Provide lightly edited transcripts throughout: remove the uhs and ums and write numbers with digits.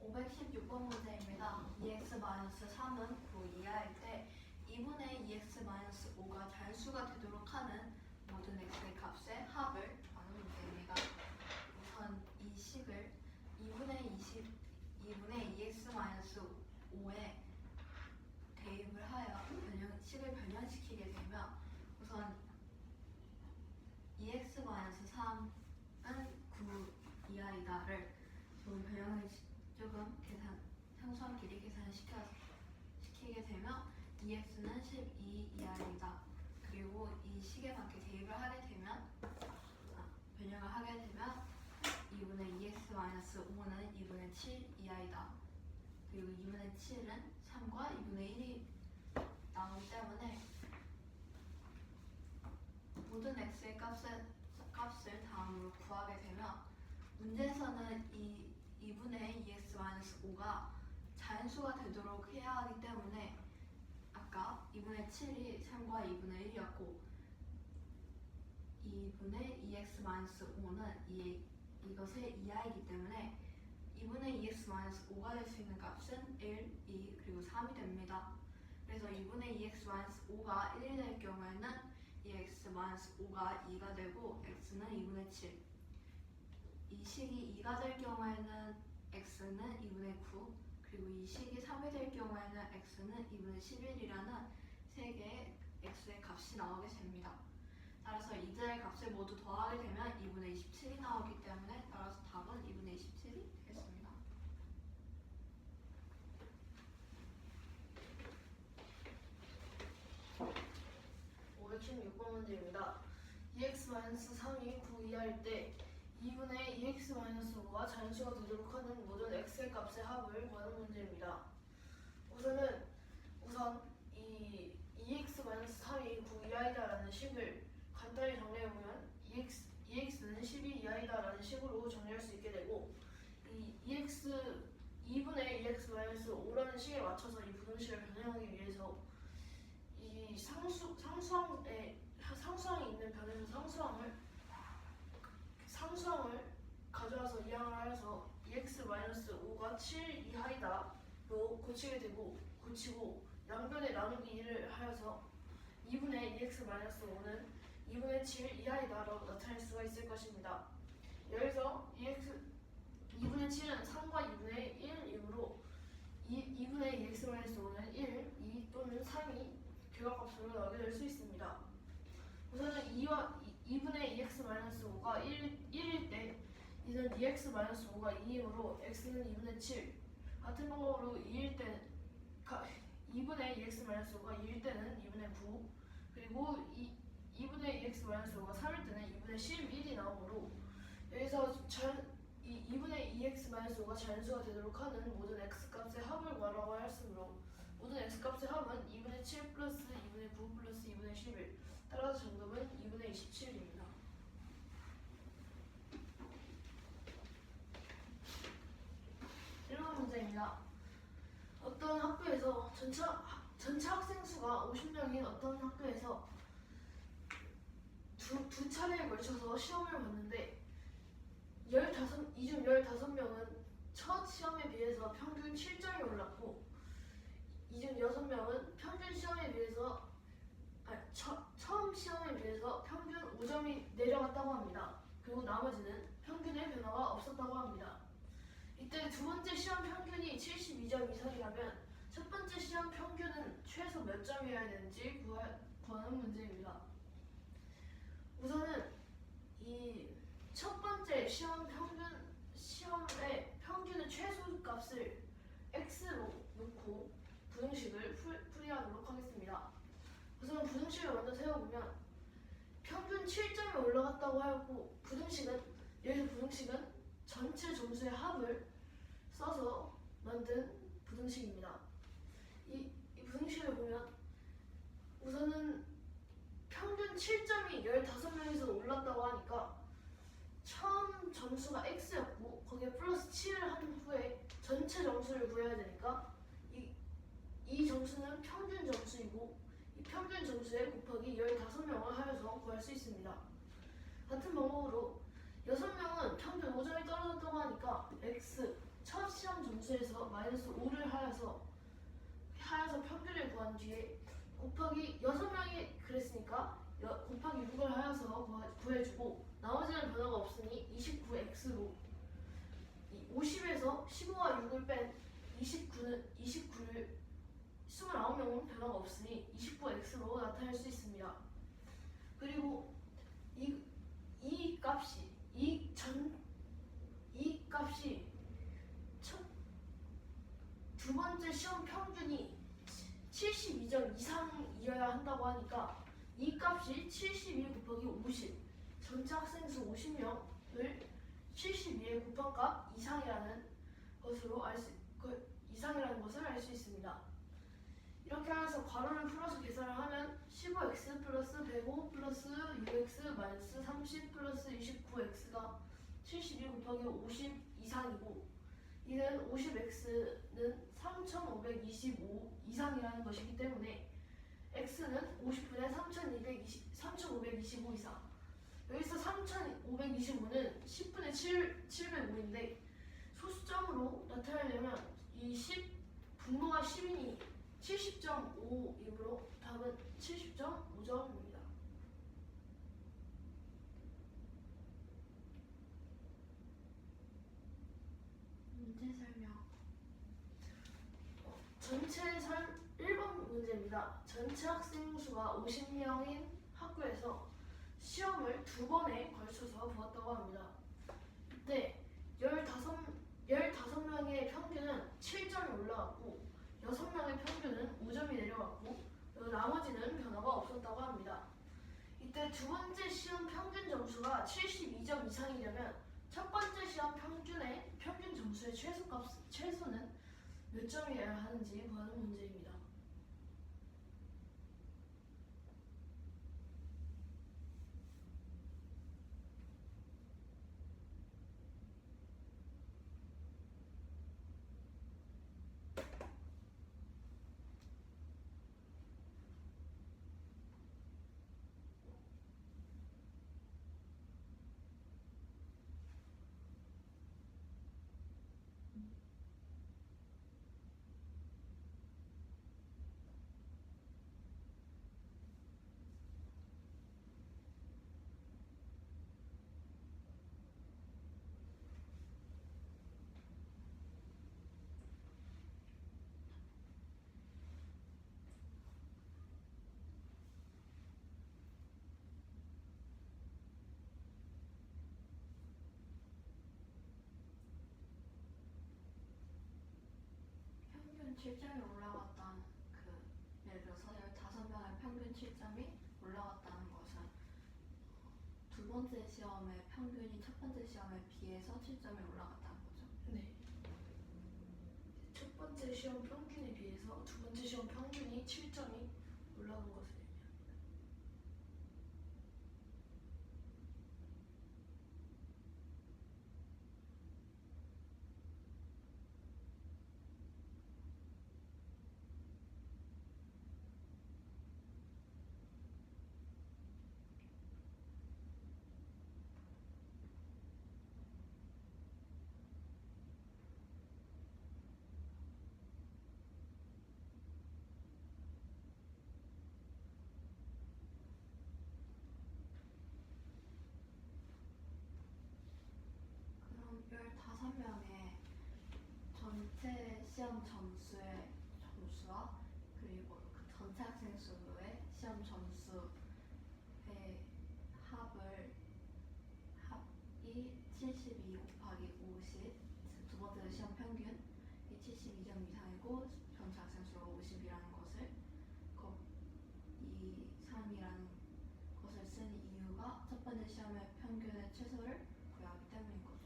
516번 문제입니다. 2x-3은 9 이하일 때 2분의 2x-5가 잔수가 되도록 하는 모든 x의 값의 합을 구하는 문제입니다. 우선 이 식을 2분의 2x-5에 대입을 하여 식을 변형시키게 되면 우선 2x-3은 9 이하이다를 조금 변형을 조금 상수한 길이 계산시키게 되면 2x는 12 이하이다. 그리고 이 식에 맞게 대입을 하게 되면 변형을 하게 되면 2분의 2x-5는 2분의 7 이하이다. 그리고 2분의 7은 3과 2분의 1이 나오기 때문에 모든 x의 값을 다음으로 구하게 되면 문제에서는 이 2분의 2x-5가 자연수가 되도록 해야 하기 때문에 아까 2분의 7이 3과 2분의 1이었고 2분의 2x-5는 이것의 이하이기 때문에 2분의 2x-5가 될 수 있는 값은 1, 2, 그리고 3이 됩니다. 그래서 2분의 2x-5가 1이 될 경우에는 2x-5가 2가 되고 x는 2분의 7. 이 식이 2가 될 경우에는 x는 2분의 9, 그리고 이 식이 3이 될 경우에는 x는 2분의 11이라는 세 개의 x의 값이 나오게 됩니다. 따라서 이들의 값을 모두 더하게 되면 2분의 27이 나오기 때문에 따라서 답은 2분의 27이 되겠습니다. 문제입니다. 2x-3이 9 이하일 때 2분의 2x-5가 자연수가 되도록 하는 모든 x의 값의 합을 구하는 문제입니다. 우선 이 2x-3이 9 이하이다라는 식을 간단히 정리해보면 2x는 12 이하이다라는 식으로 정리할 수 있게 되고 이 2분의 2x-5라는 식에 맞춰서 이 부등식을 변형하기 위해서 이 상수항이 있는 변에서 상수항을 가져와서 이항을 하여서 2x-5가 7 이하이다로 고치고 양변에 나누기 2를 하여서 2분의 2x-5는 2분의 7 이하이다라고 나타낼 수가 있을 것입니다. 여기서 2분의 7은 3과 2분의 1이므로 2분의 2x-5는 1, 2 또는 3이 결과값으로 나오게 될 수 있습니다. 우선은 2분의 2x-5가 1일 때 이는 2x-5가 2이므로 x는 2분의 7. 같은 방법으로 2분의 2x-5가 2일 때는 2분의 9. 그리고 2분의 2x-5가 3일 때는 2분의 11이 나오므로 여기서 이 2분의 2x-5가 자연수가 되도록 하는 모든 x값의 합을 구하라고 하였으므로 모든 x값의 합은 2분의 7 플러스 2분의 9 플러스 2분의 11. 따라서 정답은 2분의 27입니다. 일번 문제입니다. 어떤 학교에서 전체 학생 수가 50명인 어떤 학교에서 두 차례에 걸쳐서 시험을 봤는데 이 중 15명은 첫 시험에 비해서 평균 7점이 올랐고 이 중 6명은 처음 시험에 비해서 평균 5점이 내려갔다고 합니다. 그리고 나머지는 평균의 변화가 없었다고 합니다. 이때 두 번째 시험 평균이 72점 이상이라면 첫 번째 시험 평균은 최소 몇 점이어야 되는지 구하는 문제입니다. 우선은 이 첫 번째 시험의 평균의 최소값을 x로 놓고 부등식을 풀이하도록 하겠습니다. 우선 부등식을 먼저 세워보면 평균 7점이 올라갔다고 하였고 여기서 부등식은 전체 점수의 합을 써서 만든 부등식입니다. 이 부등식을 보면 우선은 평균 7점이 15명에서 올랐다고 하니까 처음 점수가 x였고 거기에 플러스 7을 한 후에 전체 점수를 구해야 되니까 이 점수는 평균 점수이고 이 평균 점수에 곱하기 15명을 하여서 구할 수 있습니다. 같은 방법으로 6명은 평균 5점이 떨어졌다고 하니까 x 첫 시험 점수의 5를 하여서 평균을 구한 뒤에 곱하기 6명이 그랬으니까 곱하기 6을 하여서 구해주고 나머지는 변화가 없으니 29x로 50에서 15와 6을 뺀 29를 29명은 변화가 없으니 29x로 나타낼 수 있습니다. 그리고 이 값이 두 번째 시험 평균이 72점 이상이어야 한다고 하니까 이 값이 72 곱하기 50 전체 학생 수 50명을 72에 곱한 값 이상이라는 것을 알 수 있습니다. 이렇게 하면서 괄호를 풀어서 계산을 하면 15x 플러스 105 플러스 6x 마이너스 30 플러스 29x가 72 곱하기 50 이상이고 이는 50x는 3525 이상이라는 것이기 때문에 x는 50분의 3525 이상. 여기서 3525는 10분의 705인데 소수점으로 나타내려면 이 분모가 10이니 70.5이므로 답은 70.5점입니다. 문제 설명. 1번 문제입니다. 전체 학생 수가 50명인 학교에서 시험을 2번에 걸쳐서 보았다고 합니다. 이때 15명의 평균은 7점이 올라갔고 6명의 평균은 5점이 내려갔고 나머지는 변화가 없었다고 합니다. 이때 두 번째 시험 평균 점수가 72점 이상이려면 첫 번째 시험 평균 점수의 최소는 몇 점이어야 하는지 구하는 문제입니다. 평균 7점이 올라갔다는 예를 들어서 15명의 평균 7점이 올라갔다는 것은 두 번째 시험의 평균이 첫 번째 시험에 비해서 7점이 올라갔다는 거죠. 네. 첫 번째 시험 평균에 비해서 두 번째 시험 평균이 7점이 올라간 것을 의미합니다. 그럼 15명의 전체 시험 점수와 그리고 그 전체 학생 수의 시험 점수의 합이 72 곱하기 50, 두 번째 시험 평균이 72점 이상이고 전체 학생 수가 50이라는 것을 이 3이라는 것을 쓴 이유가 첫 번째 시험의 평균의 최소를 구하기 때문인 거죠.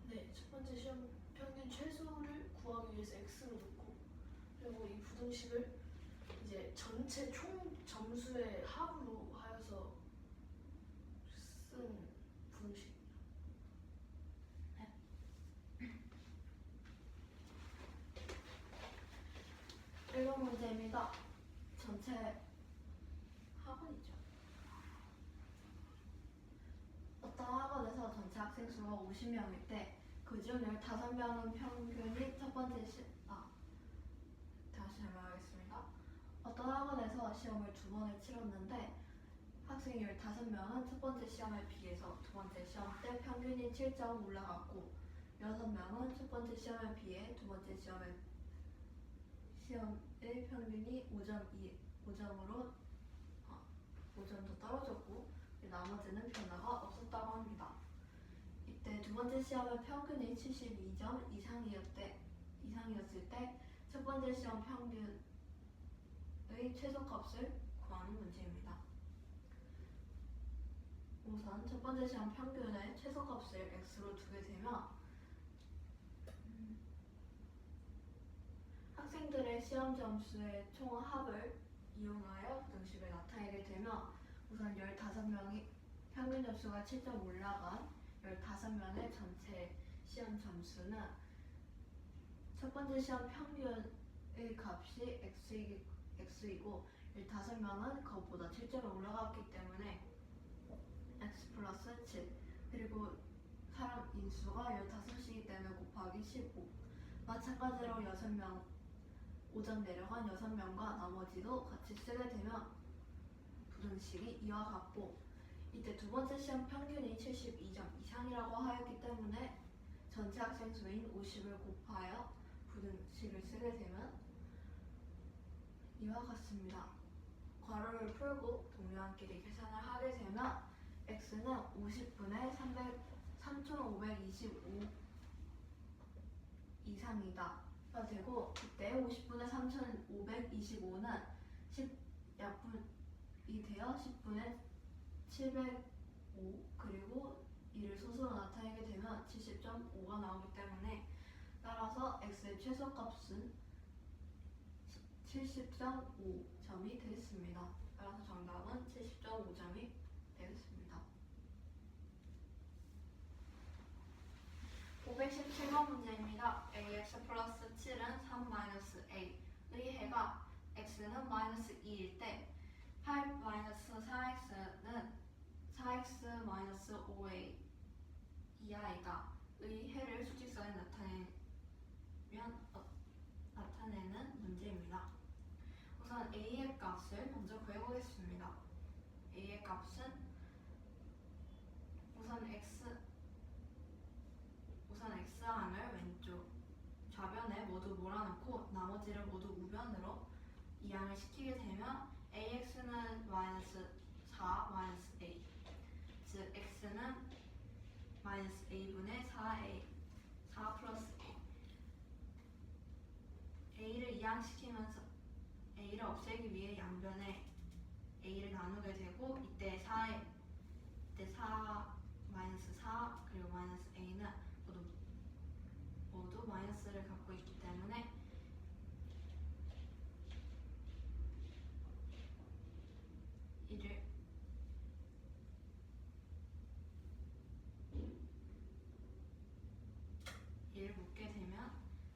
네, 첫 번째 시험 평균 최소를 구하기 위해서 x로 놓고 그리고 이 부등식을 이제 전체 총 점수의 합으로 하여서 쓴 부등식입니다. 1번 문제입니다. 전체 학원이죠. 어떤 학원에서 전체 학생 수가 50명일 때 그중 15명은 평균이 설명하겠습니다. 어떤 학원에서 시험을 2번을 치렀는데 학생 15명은 첫 번째 시험에 비해서 두 번째 시험 때 평균이 7점 올라갔고 6명은 첫 번째 시험에 비해 두 번째 시험의 평균이 5점으로 5점 더 떨어졌고 나머지는 변화가 없었다고 합니다. 이때 두 번째 시험의 평균이 72점 이상이었을 때 첫 번째 시험 평균의 최소값을 구하는 문제입니다. 우선 첫 번째 시험 평균의 최소값을 x로 두게 되면 학생들의 시험 점수의 총합을 이용하여 부등식을 나타내게 되면 우선 15명이 평균 점수가 7점 올라간 15명의 전체 시험 점수는 첫 번째 시험 평균의 값이 x이고 15명은 그것보다 7점이 올라갔기 때문에 x 플러스 7 그리고 사람 인수가 15이기 때문에 곱하기 15 마찬가지로 6명 5점 내려간 6명과 나머지도 같이 쓰게 되면 부등식이 이와 같고 이때 두 번째 시험 평균이 72점 이상이라고 하였기 때문에 전체 학생 수인 50을 곱하여 부등식을 쓰게 되면 이와 같습니다. 괄호를 풀고 동료한끼리 계산을 하게 되면 x는 50분의 3525 이상이다 가 되고 이때 50분의 3525는 10약분이 되어 10분의 705 그리고 이를 소수로 나타내게 되면 70.5가 나오기 때문에 따라서 x의 최소값은 70.5점이 되겠습니다. 따라서 정답은 70.5점이 되겠습니다. 517번 문제입니다. ax 플러스 7은 3-a 의 해가 x는 마이너스 2일 때 8-4x는 4x-5a 이하이다 의 해를 수직선에 나타내는 문제입니다. 우선 a의 값을 먼저 구해보겠습니다. a의 값은 우선 x항을 왼쪽 좌변에 모두 몰아넣고 나머지를 모두 우변으로 이항을 시키게 되면 ax는 마이너스 4 마이너스 a 즉 x는 마이너스 a분의 4 플러스 a를 이항시키면서 a를 없애기 위해 양변에 a를 나누게 되고 이때 4 마이너스 4 그리고 마이너스 a는 모두 마이너스를 갖고 있기 때문에 이를 묶게 되면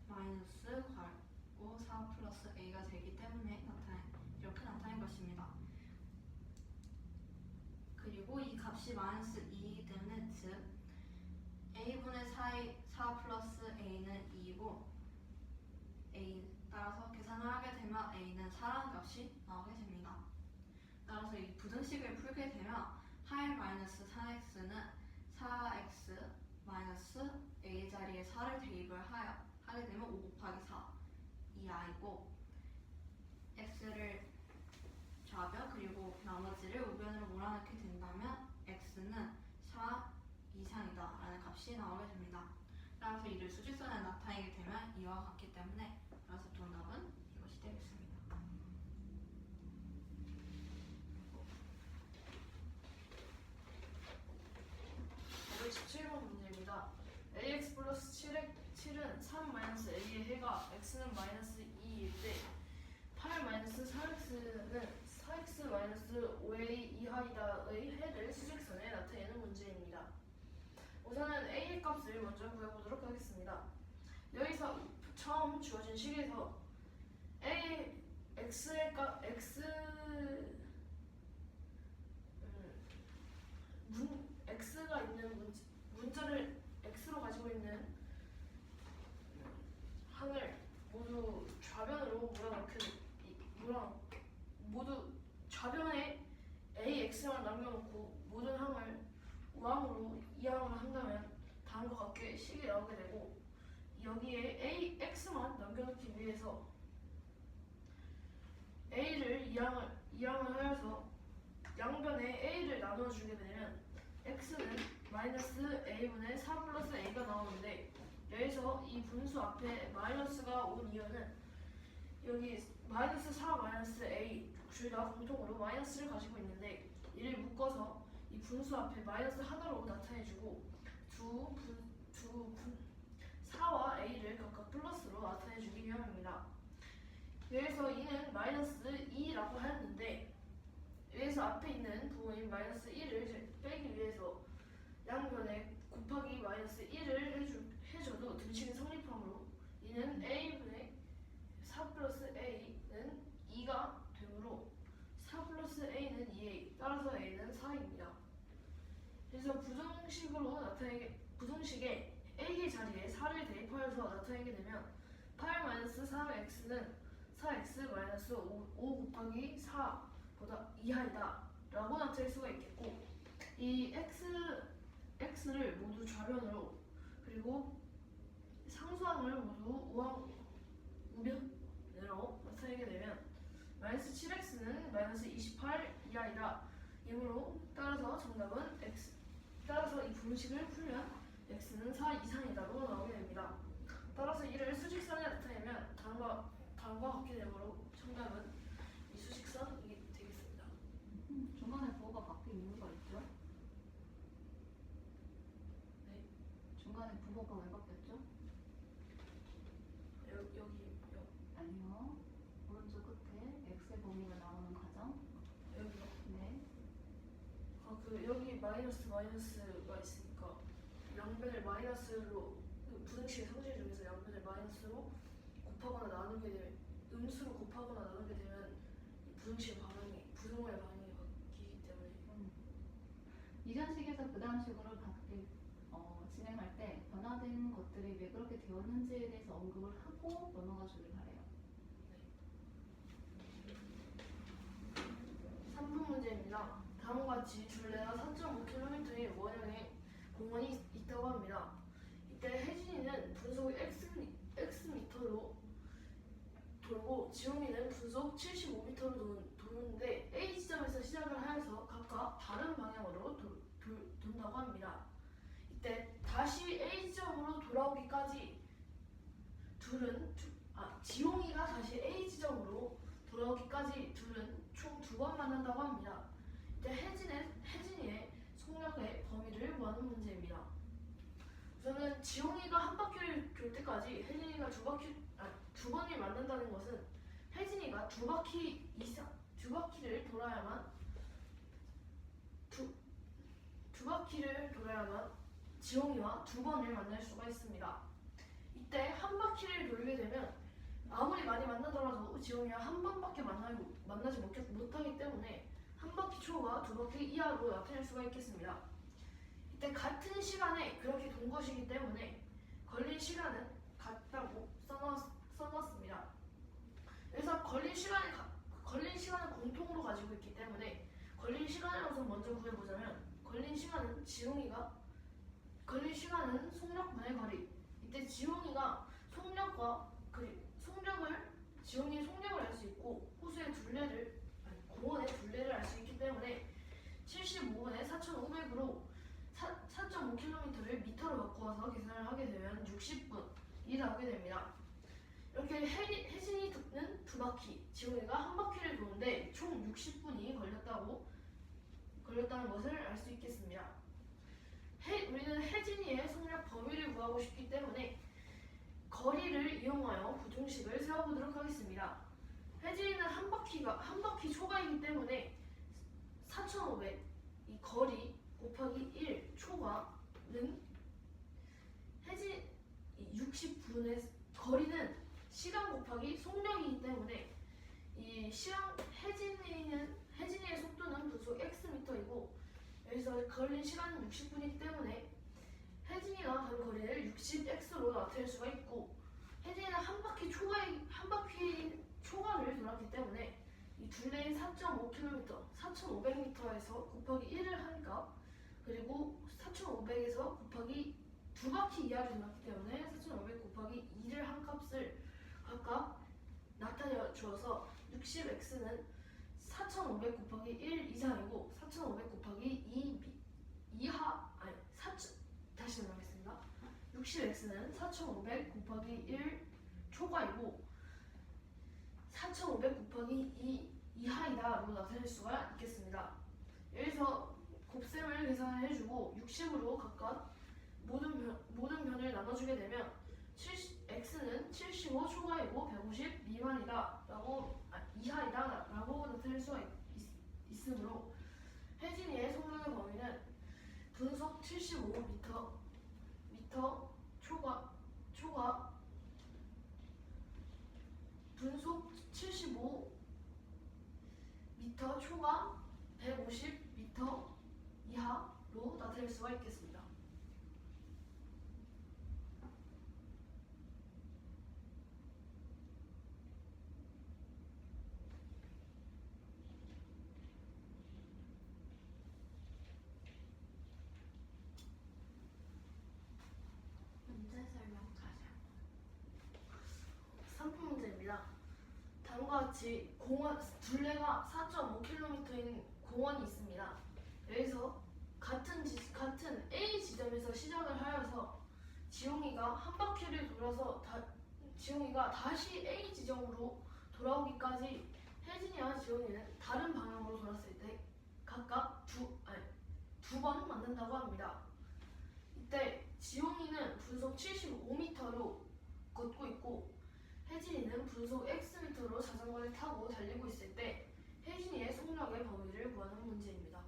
마이너스 괄호 4 플러스 a가 되기 때문에 이렇게 나타낸 것입니다. 그리고 이 값이 마이너스 2이기 때문에 즉 a분의 4 플러스 a는 2이고 따라서 계산을 하게 되면 a는 4라는 값이 나오게 됩니다. 따라서 이 부등식을 풀게 되면 8-4x는 4x 마이너스 a 자리에 4를 대입을 하게 되면 5 곱하기 4 이하이고 x를 좌변 그리고 나머지를 우변으로 몰아넣게 된다면 x는 4 이상이다 라는 값이 나오게 됩니다. 따라서 이를 수직선에 나타내게 되면 이와 같기 때문에 따라서 정답은 이것이 되겠습니다. 517번 문제입니다. ax 플러스 7은 3-a의 해가 x는 마이너스 2일 때 8-4x는 4x-5a 이하이다의 해를 수직선에 나타내는 문제입니다. 우선은 a의 값을 먼저 구해보도록 하겠습니다. 여기서 처음 주어진 식에서 x의 값 x가 있는 문자를 x로 가지고 있는 항을 모두 좌변으로 모두 좌변에 AX만 남겨놓고 모든 항을 우항으로 이항을 한다면 다음과 같게 식이 나오게 되고, 여기에 AX만 남겨놓기 위해서 A를 이항을 하여서 양변에 A를 나눠주게 되면 X는 마이너스 A분의 4 플러스 A가 나오는데, 여기서 이 분수 앞에 마이너스가 온 이유는 여기 마이너스 4 마이너스 A 둘 다 공통으로 마이너스를 가지고 있는데, 이를 묶어서 이 분수 앞에 마이너스 하나로 나타내주고 4와 A를 각각 플러스로 나타내주기 위함입니다. 여기서 이는 마이너스 2라고 하였는데, 여기서 앞에 있는 부호인 마이너스 1을 빼기 위해서 양변에 곱하기 마이너스 1을 해줘도 등식이 성립하므로 이는 A분의 4 플러스 A는 2가 되므로 4 플러스 A는 2A, 따라서 A는 4입니다. 그래서 부등식에 A 자리에 4를 대입하여서 나타내게 되면 8-3x는 4x-5 곱하기 4보다 이하이다 라고 나타낼 수가 있겠고, 이 x를 모두 좌변으로 그리고 상수항을 모두 우변으로 나타내게 되면 마이너스 7x는 마이너스 28 이하이다 이므로 따라서 정답은 x. 따라서 이 분식을 풀면 x는 4 이상이다로 나오게 됩니다. 따라서 이를 수직선에 나타내면 다음과 같게 되므로 정답은 이 수직선이 되겠습니다. 중간에 부호가 바뀐 이유가 있죠? 네. 중간에 부호가 왜 바뀌었죠? 여기 아니요. 오른쪽 끝에 x의 범위가 나오는 과정. 여기요. 네. 여기 마이너스가 있으니까 양변을 마이너스로, 부등식의 성질 중에서 양변을 마이너스로 곱하거나 나누게 되면, 음수로 곱하거나 나누게 되면 부등호의 반응이 바뀌기 때문에. 이전식에서 그 다음 식으로 진행할 때 변화된 것들이 왜 그렇게 되었는지에 대해서 언급을 하고 넘어가 주길 바래요. 3분 문제입니다. 다음과 같이 둘레가 4.5km의 원형의 공원이 있다고 합니다. 이때 혜진이는 분속 xm로 돌고 지용이는 분속 75m로 도는데 A 지점에서 시작을 하여서 각각 다른 방향으로 돈다고 합니다. 이때 다시 A 지점으로 돌아오기까지 지용이가 다시 A 지점으로 돌아오기까지 둘은 총 2번 만난다고 합니다. 이때 혜진이의 속력의 범위를 구하는 문제입니다. 우선은 지용이가 한 바퀴를 돌 때까지 혜진이가 두 번을 만난다는 것은 혜진이가 두 바퀴를 돌아야만 지용이와 2번을 만날 수가 있습니다. 이때 한 바퀴를 돌게 되면 아무리 많이 만나더라도 지용이와 한 번밖에 만나지 못하기 때문에 한 바퀴 초과 2바퀴 이하로 나타낼 수가 있겠습니다. 이때 같은 시간에 그렇게 돈 것이기 때문에 걸린 시간은 같다고 써놓았습니다. 그래서 걸린 시간을 공통으로 가지고 있기 때문에 걸린 시간을 우선 먼저 구해보자면, 걸린 시간은 속력분의 거리. 이때 지용이가 지용이의 속력을 알 수 있고 공원의 둘레를 알 수 있기 때문에 75분의 4,500으로 4.5km를 미터로 바꾸어서 계산을 하게 되면 60분이 나오게 됩니다. 이렇게 혜진이는 2바퀴, 지용이가 한 바퀴를 도는데 총 60분이 걸렸다는 것을 알 수 있겠습니다. 우리는 혜진이의 속력 범위를 구하고 싶기 때문에 거리를 이용하여 부등식을 세워보도록 하겠습니다. 혜진이는 한 바퀴 초과이기 때문에 4,500, 이 거리 곱하기 1 초과는 60분의 거리는 시간 곱하기 속력이기 때문에 이 혜진이의 속도는 분속 xm이고, 여기서 걸린 시간은 60분이기 때문에 혜진이가 간 거리를 60x로 나타낼 수가 있고, 혜진이는 한 바퀴 이 둘레인 4.5km, 4,500m에서 곱하기 1을 하니까 그리고 4,500에서 곱하기 두 바퀴 이하를 돌았기 때문에 4,500 곱하기 2를 한 값을 각각 나타내 주어서 60x는 4,500 곱하기 1 이상이고 4,500 곱하기 2 이하 아니 4천 다시 말하겠습니다. 60x는 4,500 곱하기 1 초과이고 4,500 곱하기 2 이하이다로 나타낼 수가 있겠습니다. 여기서 곱셈을 계산을 해주고 60으로 각각 모든 변을 나눠주게 되면 x는 75 초과이고 150 미만이다 라고 이하이다 라고 나타낼 수가 있으므로 혜진이의 속력의 범위는 분속 75m 초과 분속 75m 초과 150m 이하로 나타낼 수가 있겠습니다. 문제 설명 다시 한번. 3분 문제입니다. 다음과 같이 둘레가 4.5km인 공원이 있습니다. 여기서 같은 A 지점에서 시작을 하여서 지용이가 한 바퀴를 돌아서 지용이가 다시 A 지점으로 돌아오기까지 혜진이와 지용이는 다른 방향으로 돌았을 때 각각 두 번 만난다고 합니다. 이때 지용이는 분속 75m로 걷고 있고 혜진이는 분속 xm로 자전거를 타고 달리고 있을 때 혜진이의 속력의 범위를 구하는 문제입니다.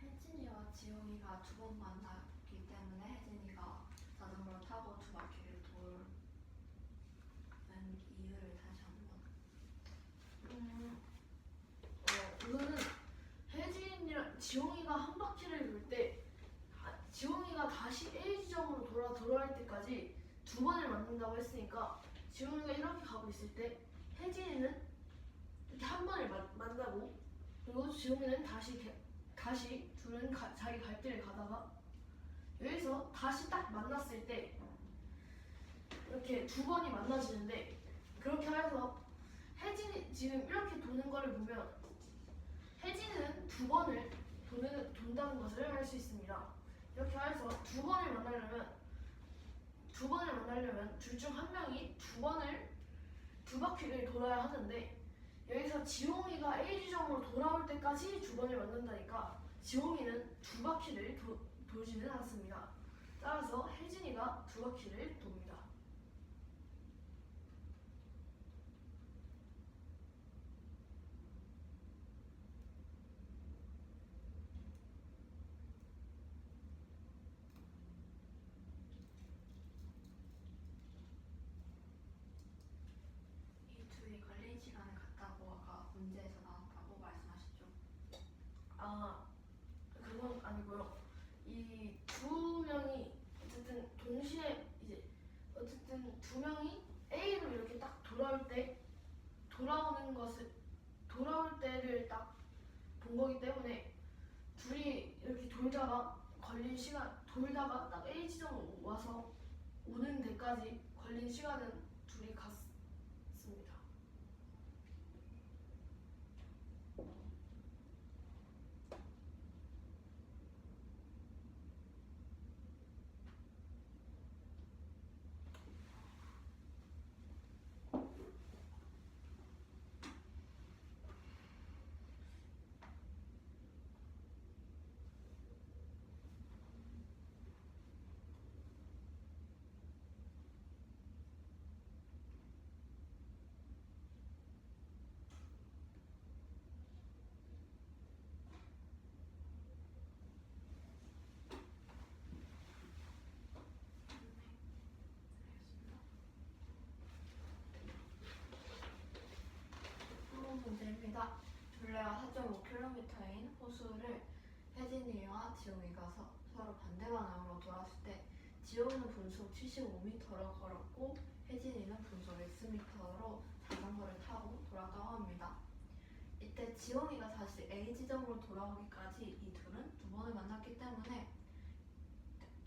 혜진이와 지용이가 두 번 만났기 때문에 혜진이가 자전거를 타고 두 바퀴를 도는 이유를 다시 한번. 우선은 혜진이랑 지용이가 한 바퀴를 돌 때 지용이가 다시 A 지점으로 돌아올 때까지 두 번을 만난다고 했으니까 지용이가 이렇게 가고 있을 때 혜진이는 이렇게 한 번을 만나고 그리고 지용이는 다시 둘은 자기 갈 길을 가다가 여기서 다시 딱 만났을 때 이렇게 두 번이 만나지는데 그렇게 해서 혜진이 지금 이렇게 도는 거를 보면 혜진은 두 번을 돈다는 것을 알 수 있습니다. 이렇게 해서 두 번을 만나려면 둘 중 한 명이 두 바퀴를 돌아야 하는데 여기서 지용이가 A 지점으로 돌아올 때까지 두 번을 만난다니까 지용이는 두 바퀴를 돌지는 않습니다. 따라서 혜진이가 두 바퀴를 돕니다. 이 둘이 걸린 시간을 같다고 아까 문제에서 나왔다고 말씀하셨죠? 그건 아니고요. 이 두 명이 어쨌든 동시에 어쨌든 두 명이 A로 이렇게 딱 돌아올 때를 딱 본 거기 때문에 둘이 이렇게 돌다가 딱 A 지점 와서 오는 데까지 걸린 시간은 둘이 같습니다. 문제입니다. 둘레가 4.5km인 호수를 혜진이와 지용이가 서로 반대 방향으로 돌았을 때 지용이는 분속 75m를 걸었고 혜진이는 분속 Xm로 자전거를 타고 돌았다고 합니다. 이때 지용이가 다시 A 지점으로 돌아오기까지 이 둘은 두 번을 만났기 때문에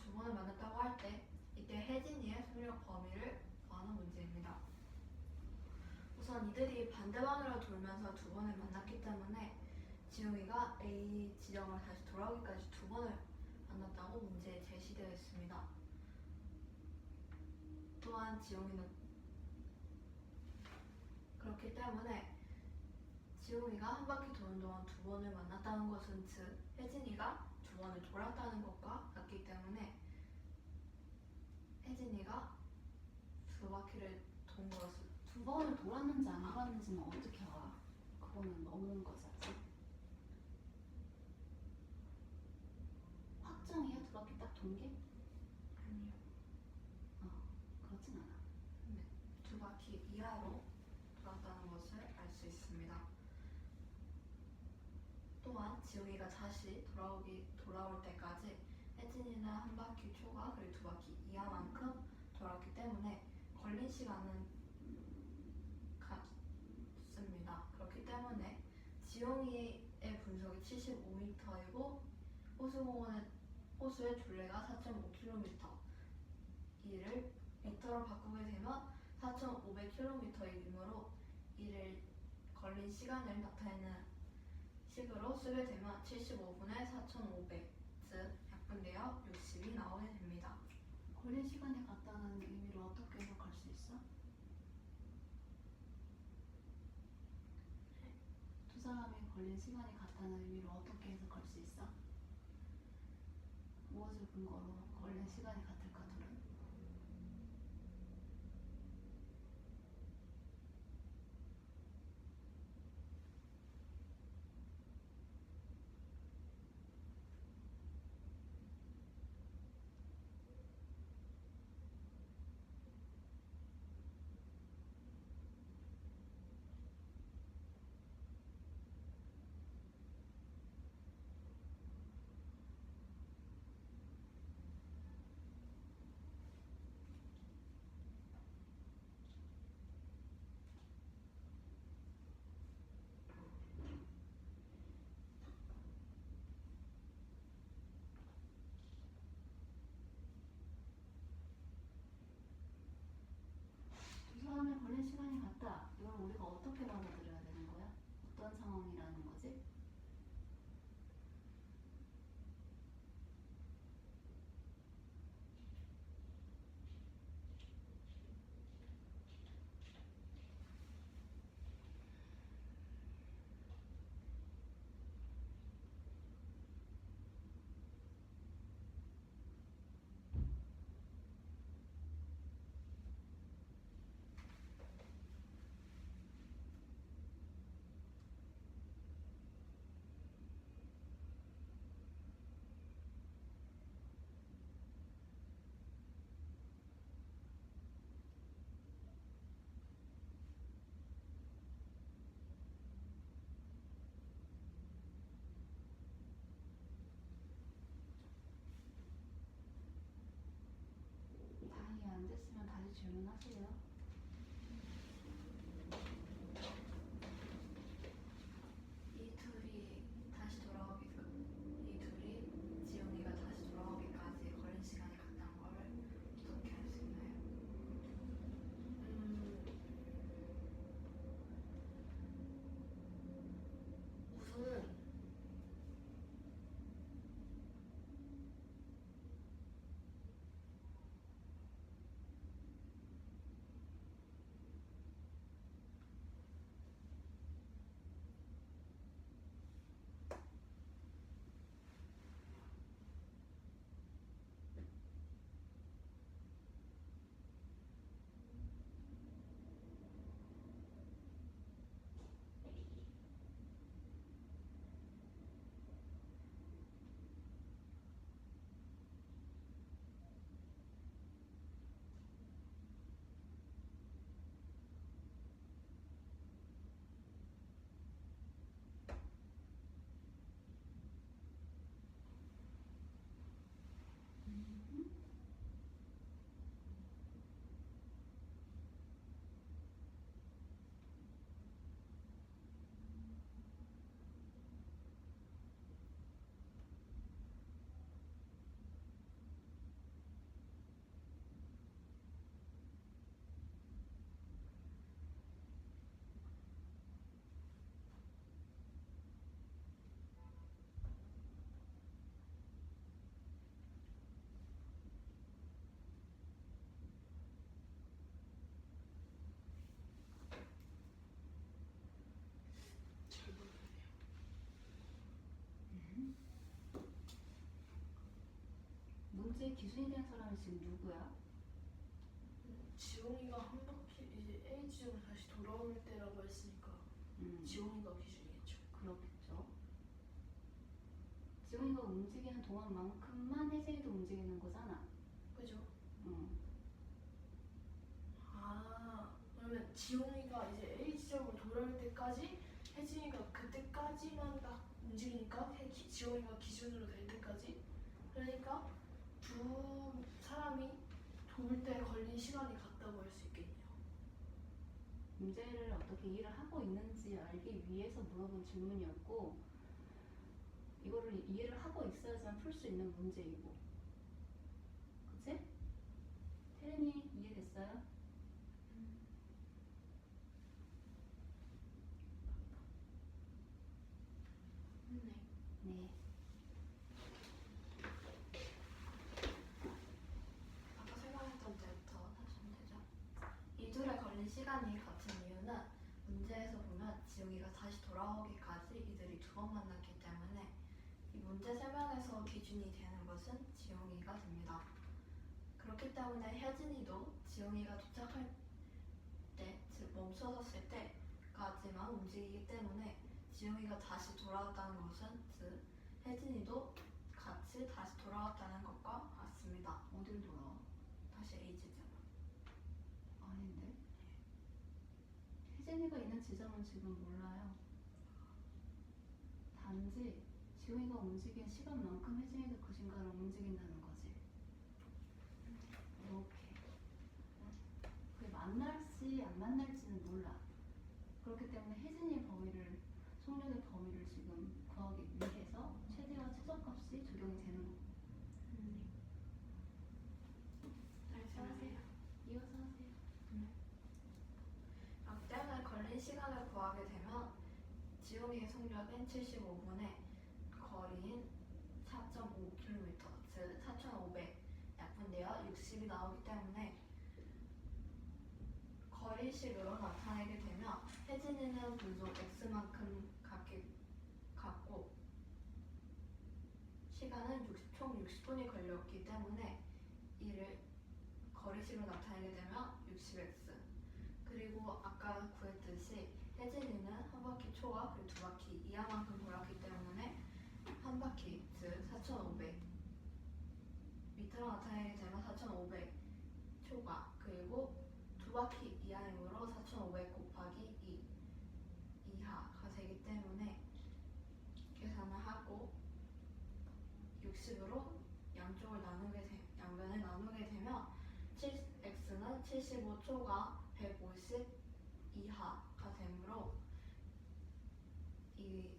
두 번을 만났다고 할 때 이때 혜진이의 속력 범위를 구하는 문제입니다. 우선 이들이 반대 방향으로 돌면서 두 번을 만났기 때문에 지용이가 A 지점으로 다시 돌아오기까지 두 번을 만났다고 문제에 제시되어 있습니다. 또한 지용이는 그렇기 때문에 지용이가 한 바퀴 도는 동안 두 번을 만났다는 것은 즉 혜진이가 두 번을 돌았다는 것과 같기 때문에 혜진이가 두 바퀴를 돈 것을 두 번을 돌았는지 안 돌았는지는 어떻게 알아? 그거는 너무한 거지 아직. 확정이야? 두 바퀴 딱 돈 게? 아니요. 그렇진 않아. 두 바퀴 이하로 돌았다는 것을 알 수 있습니다. 또한 지용이가 다시 돌아올 때까지 혜진이는 한 바퀴 초과 그리고 두 바퀴 이하만큼 돌았기 때문에 걸린 시간은 같습니다. 그렇기 때문에 지용이의 분속이 75m이고 호수의 둘레가 4.5km 이를 미터로 바꾸게 되면 4,500km이므로 이를 걸린 시간을 나타내는 식으로 쓰게 되면 75분의 4,500, 즉 약분되어 60이 나오게 됩니다. 걸린 시간이 같다는 의미를 어떻게 해석할 수 있어? 두 사람이 걸린 시간이 같다는 의미를 어떻게 해석할 수 있어? 무엇을 근거로 걸린 시간이 같을까 둘은? 두 사람의 걸린 시간이 같다. 이걸 우리가 어떻게 받아들여야 되는 거야? 어떤 상황이라는 거지? 다 이해 안 됐으면 다시 질문하세요. 이 둘이 지용이가 다시 돌아오기까지 걸린 시간이 같다는 걸 어떻게 알 수 있나요? 우선은 문제의 기준이 되는 사람이 지금 누구야? 지용이가 한 바퀴 이제 A 지점으로 다시 돌아올 때라고 했으니까 지용이가 기준이겠죠. 그렇겠죠. 지용이가 움직이는 동안만큼만 혜진이도 움직이는 거잖아. 그죠? 응. 아, 그러면 지용이가 이제 A 지점으로 돌아올 때까지 혜진이가 그때까지만 딱 움직이니까 지용이가 기준으로 될 때까지, 그러니까 두 사람이 돌 때 걸린 시간이 같다고 할 수 있겠네요. 문제를 어떻게 이해를 하고 있는지 알기 위해서 물어본 질문이었고, 이거를 이해를 하고 있어야지만 풀 수 있는 문제이고, 그치? 태린이 이해됐어요? 네. 네. 아까 설명했던 때부터 다시 하면 되죠. 이 둘에 걸린 시간이 같은 이유는 문제에서 보면 지용이가 다시 돌아오기까지 이들이 두 번 만났기 때문에 이 문제 설명에서 기준이 되는 것은 지용이가 됩니다. 그렇기 때문에 혜진이도 지용이가 도착할 때, 즉 멈춰섰을 때까지만 움직이기 때문에 지용이가 다시 돌아왔다는 것은 즉 혜진이도 같이 다시 돌아왔다는 것과 같습니다. 어디로 돌아와? 다시 A 지점. 아닌데? 혜진이가 있는 지점은 지금 몰라요. 단지 지용이가 움직인 시간만큼 혜진이도 그 시간을 움직인다는 거지. 이렇게. 그게 만날지 안 만날지는 몰라. 그렇기 때문에 혜진이의 범위를, 속력의 범위를 지금 구하기 위해서 최대와 최소값이 적용이 되는 거고. 말씀하세요. 이어서 하세요. 그렇기 때문에 걸린 시간을 구하게 되면 지용이의 속력은 75분에 거리인 4.5km, 즉 4,500 약분되어 60이 나오기 때문에 거리식으로 나타내게 되면 혜진이는 분속 x만큼 갖고 시간은 총 60분이 걸렸기 때문에 이를 거리식으로 나타내게 되면 60x, 그리고 아까 구했듯이 혜진이는 한 바퀴 초과 그리고 두 바퀴 이하만큼 돌았기 때문에 한 바퀴 즉 4,500 미터로 나타내게 되면 4,500 초과 그리고 두 바퀴 이하이므로 4,500 곱하기 2 이하가 되기 때문에 계산을 하고 60으로 양변을 나누게 되면 x는 75초가 150 이하가 되므로 이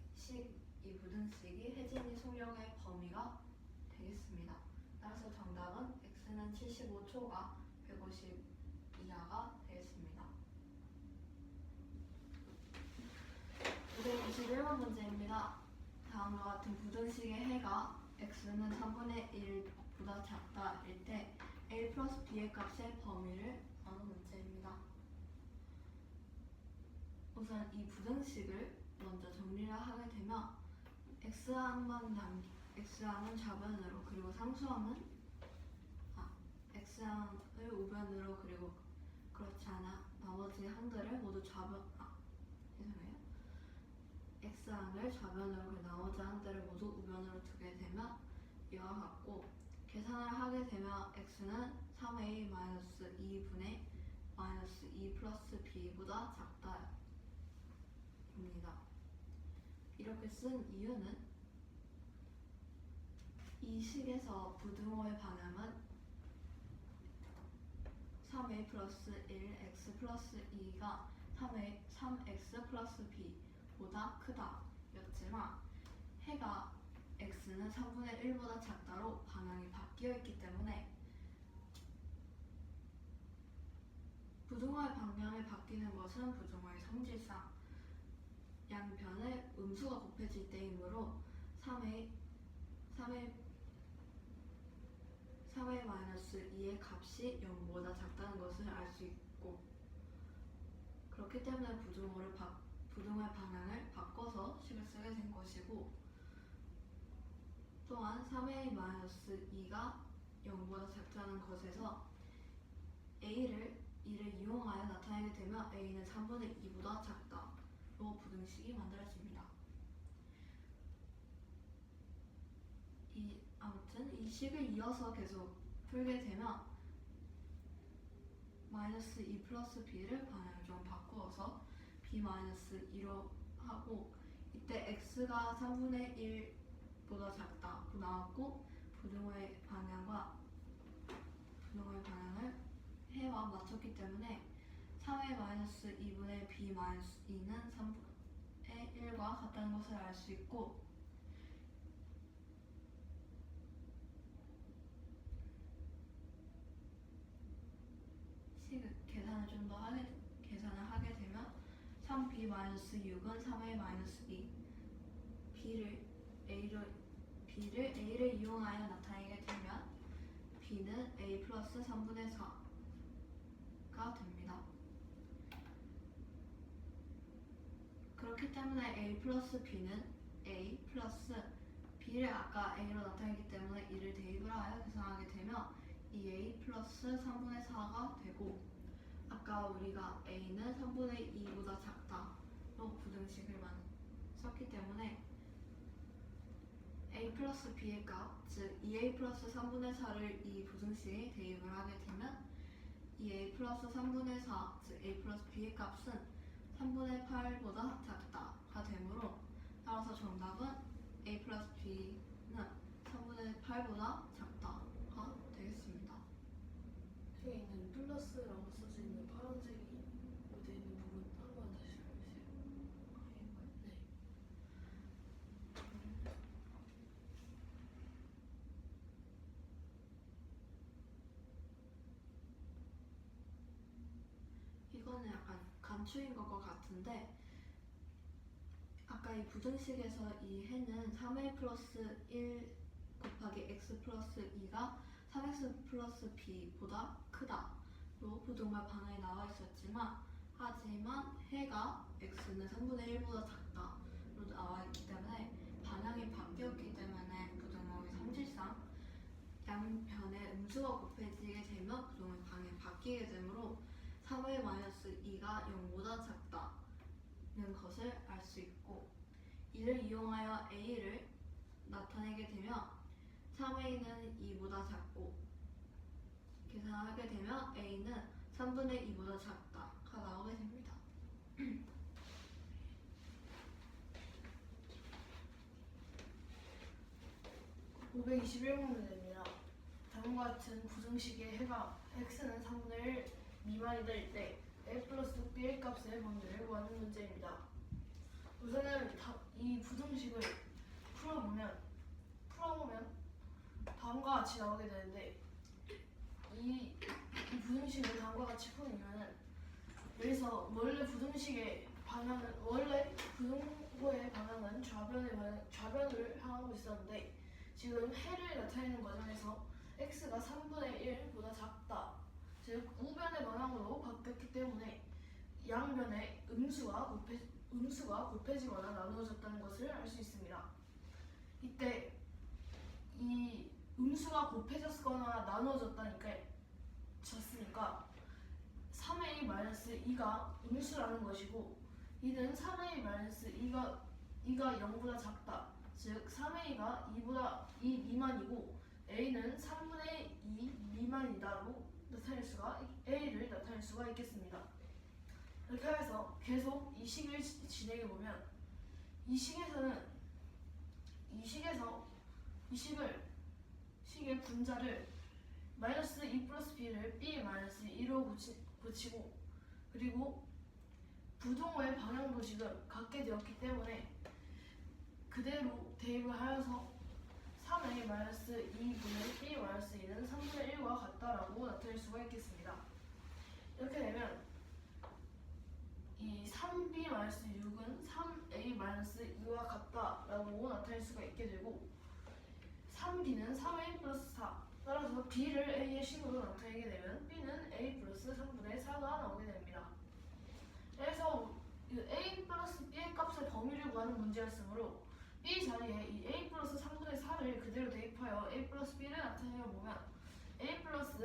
부등식이 혜진이 속력의 범위가 되겠습니다. 따라서 정답은 x는 75초가 150 이하가 되겠습니다. 291번 문제입니다. 다음과 같은 부등식의 해가 x는 3분의 1보다 작다일 때 a 플러스 b의 값의 범위를 구하는 문제입니다. 우선 이 부등식을 먼저 정리를 하게 되면 x항은 좌변으로 그리고 x항을 우변으로 그리고 그렇지 않아 나머지 항들을 모두 x항을 좌변으로 그리고 나머지 항들을 모두 우변으로 두게 되면 이와 같고, 계산을 하게 되면 x는 3a-2분의 -2 플러스 b보다 작다입니다. 이렇게 쓴 이유는 이 식에서 부등호의 방향은 3a 플러스 1 x 플러스 2가 3x 플러스 b보다 크다 였지만 해가 x는 3분의 1보다 작다로 방향이 바뀌어 있기 때문에 부등호의 방향이 바뀌는 것은 부등호의 성질상 양변의 음수가 곱해질 때이므로 3a-2의 값이 0보다 작다는 것을 알 수 있고, 그렇기 때문에 부등호의 방향을 바꿔서 식을 쓰게 된 것이고, 또한 3a-2가 0보다 작다는 것에서 A를 이를 이용하여 나타내게 되면 A는 3분의 2보다 작다로 부등식이 만들어집니다. 아무튼 이 식을 이어서 계속 풀게 되면 마이너스 2 플러스 b를 방향을 좀 바꾸어서 b 마이너스 2로 하고 이때 x가 3분의 1보다 작다고 나왔고 부등호의 방향을 해와 맞췄기 때문에 3의 마이너스 2분의 b 마이너스 2는 3분의 1과 같다는 것을 알 수 있고 계산을 하게 되면 3b-6은 3a-2 A를 이용하여 나타내게 되면 b는 a 플러스 3분의 4가 됩니다. 그렇기 때문에 a 플러스 b는 a 플러스 b를 아까 a로 나타내기 때문에 이를 대입을 하여 계산하게 되면 2a 플러스 3분의 4가 되고 아까 우리가 a는 3분의 2보다 작다로 부등식을 썼기 때문에 a 플러스 b의 값, 즉 2a 플러스 3분의 4를 이 부등식에 대입을 하게 되면 2a 플러스 3분의 4, 즉 a 플러스 b의 값은 3분의 8보다 작다가 되므로 따라서 정답은 a 플러스 b는 3분의 8보다 작다가 되겠습니다. 여기 있는 플러스라고 써져 있는 파란색이 되어 있는 부분 한 번 다시 해주세요. 네. 이거는 약간 감추인 것과 같은데 아까 이 부등식에서 이 해는 3a 플러스 1 곱하기 x 플러스 2가 3x 플러스 b보다 크다로 부등호 방향에 나와 있었지만 하지만 해가 x는 3분의 1보다 작다로 나와 있기 때문에 방향이 바뀌었기 때문에 부등호의 성질상 양변에 음수가 곱해지게 되면 부등호의 방향이 바뀌게 되므로 3의 마이너스 2가 0보다 작다는 것을 알 수 있고 이를 이용하여 a를 나타내게 되면 3a는 2보다 작고 계산하게 되면 a는 3분의 2보다 작다가 나오게 됩니다. 521문제입니다. 다음과 같은 부등식의 해가 x는 3분의 1 미만이 될 때 a 플러스 b의 값의 범위를 구하는 문제입니다. 우선은 이 부등식을 풀어보면 다음과 같이 나오게 되는데 이 부등식을 다음과 같이 푸는 이유는 여기서 원래 부등호의 방향은 좌변을 향하고 있었는데 지금 해를 나타내는 과정에서 x가 3분의 1보다 작다, 즉 우변의 방향으로 바뀌었기 때문에 양변에 음수가 곱해지거나 나누어졌다는 것을 알 수 있습니다. 이때 이 음수가 곱해졌거나 나누어졌으니까 3a-2가 음수라는 것이고 이는 3a-2가 0보다 작다, 즉 3a가 2 미만이고 a는 3분의 2 미만이다로 a를 나타낼 수가 있겠습니다. 이렇게 해서 계속 이 식을 진행해보면 이 식의 분자를 마이너스 2 플러스 b를 b 마이너스 2로 붙이고 그리고 부등호의 방향도 지금 같게 되었기 때문에 그대로 대입을 하여서 3a 마이너스 2분의 b 마이너스 2는 3분의 1과 같다라고 나타낼 수가 있겠습니다. 이렇게 되면 이 3b 마이너스 6은 3a 마이너스 2와 같다라고 나타낼 수가 있게 되고 3b는 3a 플러스 4, 따라서 b를 a의 식으로 나타내게 되면 b는 a 플러스 3분의 4가 나오게 됩니다. 그래서 a 플러스 b의 값의 범위를 구하는 문제였으므로 b 자리에 이 a 플러스 3분의 4를 그대로 대입하여 a 플러스 b를 나타내보면 a 플러스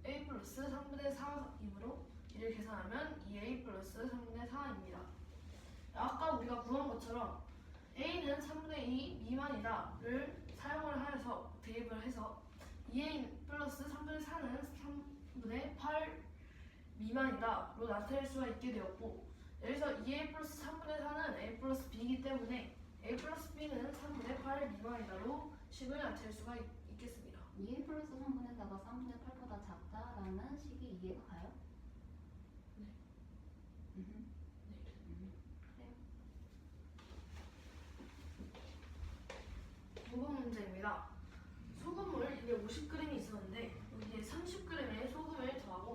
a 플러스 3분의 4이므로 이를 계산하면 2a 플러스 3분의 4입니다. 아까 우리가 구한 것처럼 a는 3분의 2 미만이다를 사용을 하여서 대입을 해서 2a 플러스 3분의 4는 3분의 8 미만이다로 나타낼 수가 있게 되었고, 여기서 2a 플러스 3분의 4는 a 플러스 b이기 때문에 a 플러스 b는 3분의 8 미만이다로 식을 나타낼 수가 있겠습니다. 2a 플러스 3분의 4가 3분의 8보다 작다라는 식이 이해가 가요? 네. 그래요? 부분 문제입니다. 소금물 이게 50g이 있었는데 여기에 30g의 소금을 더하고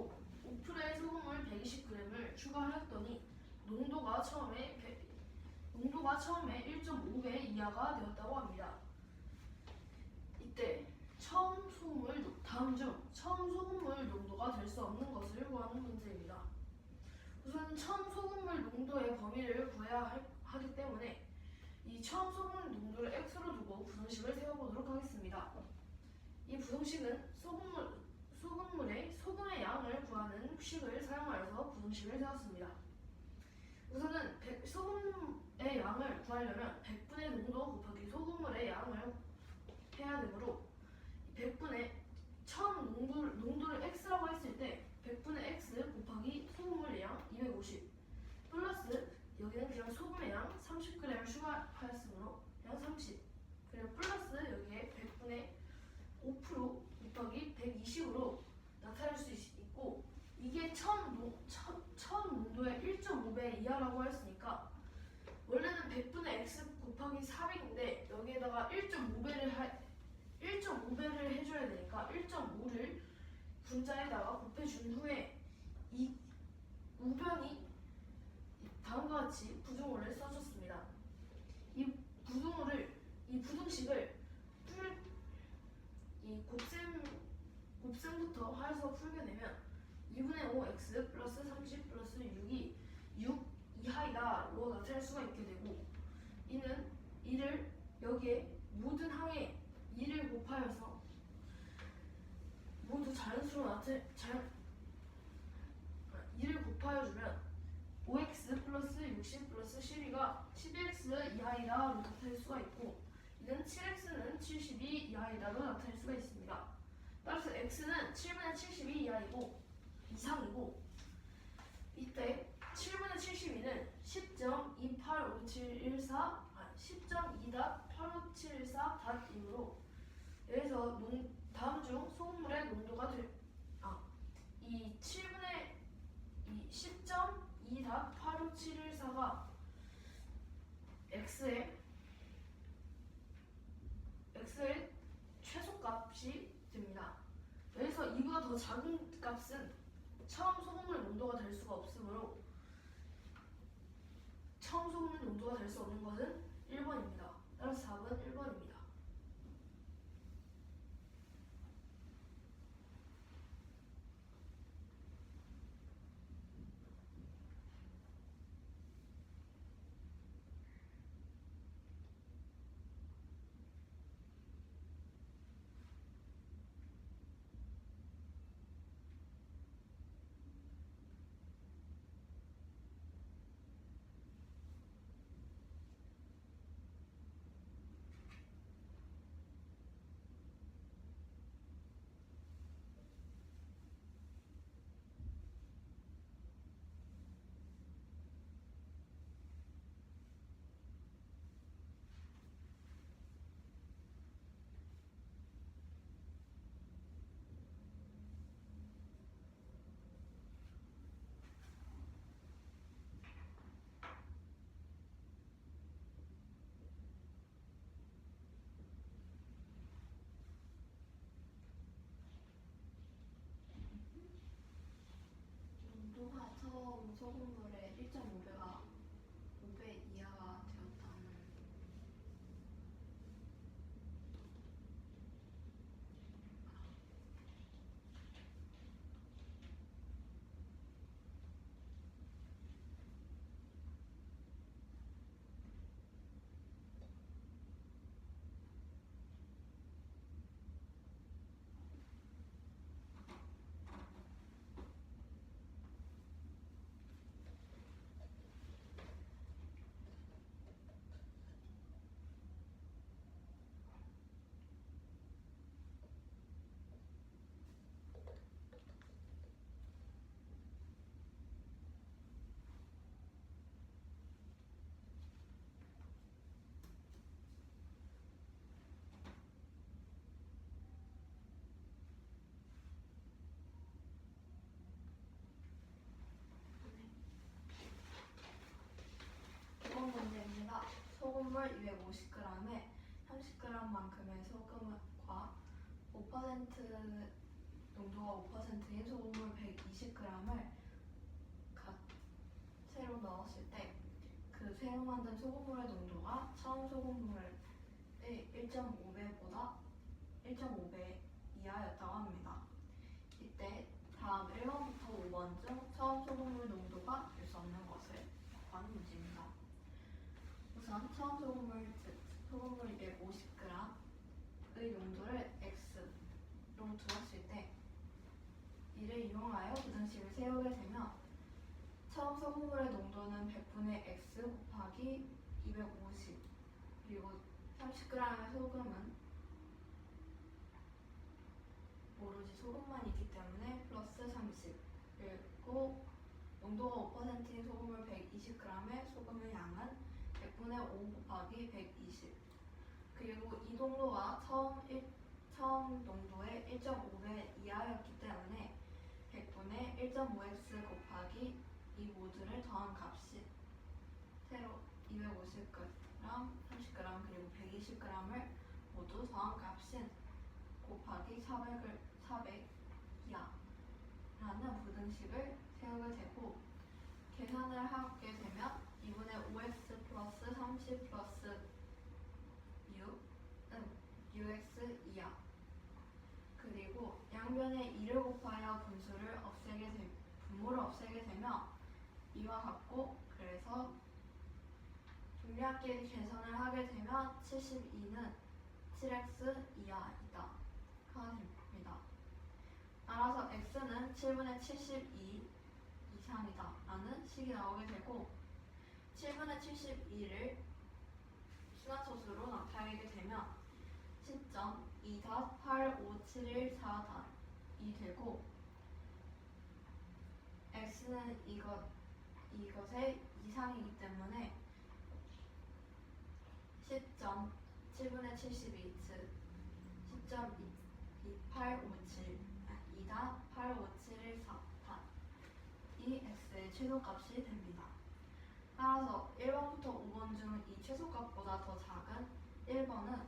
5%의 소금물 120g을 추가하였더니 농도가 처음에 1.5배 이하가 되었다고 합니다. 이때 다음 중 처음 소금물 농도가 될 수 없는 것을 구하는 문제입니다. 우선 처음 소금물 농도의 범위를 구해야 하기 때문에 이 처음 소금물 농도를 x로 두고 부등식을 세워보도록 하겠습니다. 이 부등식은 소금물의 소금의 양을 구하는 식을 사용하여서 부등식을 세웠습니다. 우선은 소금의 양을 구하려면 100분의 농도 곱하기 소금물의 양을 해야 되므로 100분의 처음 농도를 x라고 했을 때 100분의 x 곱하기 소금물의 양 250 플러스 여기는 그냥 소금의 양 30g을 추가하였으므로 그냥 30 그리고 플러스 여기에 100분의 5% 곱하기 120으로 나타낼 수 있고, 이게 처음 농도의 1.5배 이하라고 했으니까 원래는 100분의 x 곱하기 400인데 여기에다가 1.5배를 해줘야 되니까 1.5를 분자에다가 곱해준 후에 이 우변이 다음과 같이 부등호를 써줬습니다. 이 부등식을 곱셈부터 하여서 풀게 되면 2분의 5x 플러스 30 플러스 6이 6 이하이다로 나타낼 수가 있게 되고, 이를 여기에 모든 항에 2를 곱하여서 모두 자연수로 2를 곱하여주면 5x 플러스 60 플러스 12가 12x 이하이다로 나타낼 수가 있고, 이는 7x는 72 이하이다로 나타낼 수가 있습니다. 따라서 x는 7분의 72 이상이고 이때 7분의 72는 10.28714이므로 여기서 다음 중 소금물의 농도가 이 10.2-85714가 x의 최소값이 됩니다. 여기서 이보다 더 작은 값은 처음 소금물 농도가 될 수가 없으므로 처음 소금물 농도가 될 수 없는 것은 1번입니다. 따라서 답은 1번입니다. 250g에 30g만큼의 소금과 5% 농도가 5%인 소금물 120g을 새로 넣었을 때 그 새로 만든 소금물의 농도가 처음 소금물의 1.5배보다 1.5배 이하였다고 합니다. 이때 다음 1번부터 5번 중 처음 소금물 농도가 될 수 없는 것을 구하는 문제입니다. 우선 처음 소금물, 즉 소금물 250g의 농도를 X로 두었을 때 이를 이용하여 부등식을 세우게 되면 처음 소금물의 농도는 100분의 X 곱하기 250 그리고 30g의 소금은 오로지 소금만 있기 때문에 플러스 30 그리고 농도가 5%인 소금물 120g의 소금의 양은 100분의 5 곱하기 120 그리고 이 농도가 처음 농도의 1.5배 이하였기 때문에 100분의 1.5x 곱하기 이 모두를 더한 값이 새로 250g, 30g 그리고 120g을 모두 더한 값인 곱하기 400 이하라는 부등식을 세우게 되고 계산을 하게 되면 2분의 5x 플러스 30 플러스 6은 6x 이하 그리고 양변에 2를 곱하여 분모를 없애게 되면 이와 같고 그래서 종류합계 계산을 하게 되면 72는 7x 이하이다 가 됩니다. 따라서 x는 7분의 72 이상이다 라는 식이 나오게 되고 7분의 72를 순환소수로 나타내게 되면 10.2.85714이 되고 x는 이것의 이상이기 때문에 10.7분의 72, 즉 10.2857, 2.85714이 x의 최소값이 됩니다. 따라서 1번부터 5번 중 이 최소값보다 더 작은 1번은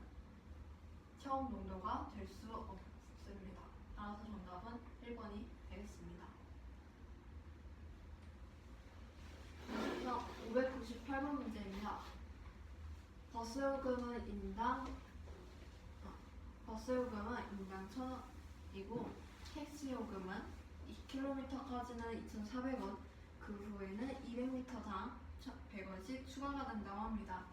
처음 농도가 될 수 없습니다. 따라서 정답은 1번이 되겠습니다. 598번 문제입니다. 버스요금은 인당 1,000원이고 택시요금은 2km까지는 2,400원 그 후에는 200m당 100원씩 추가가 된다고 합니다.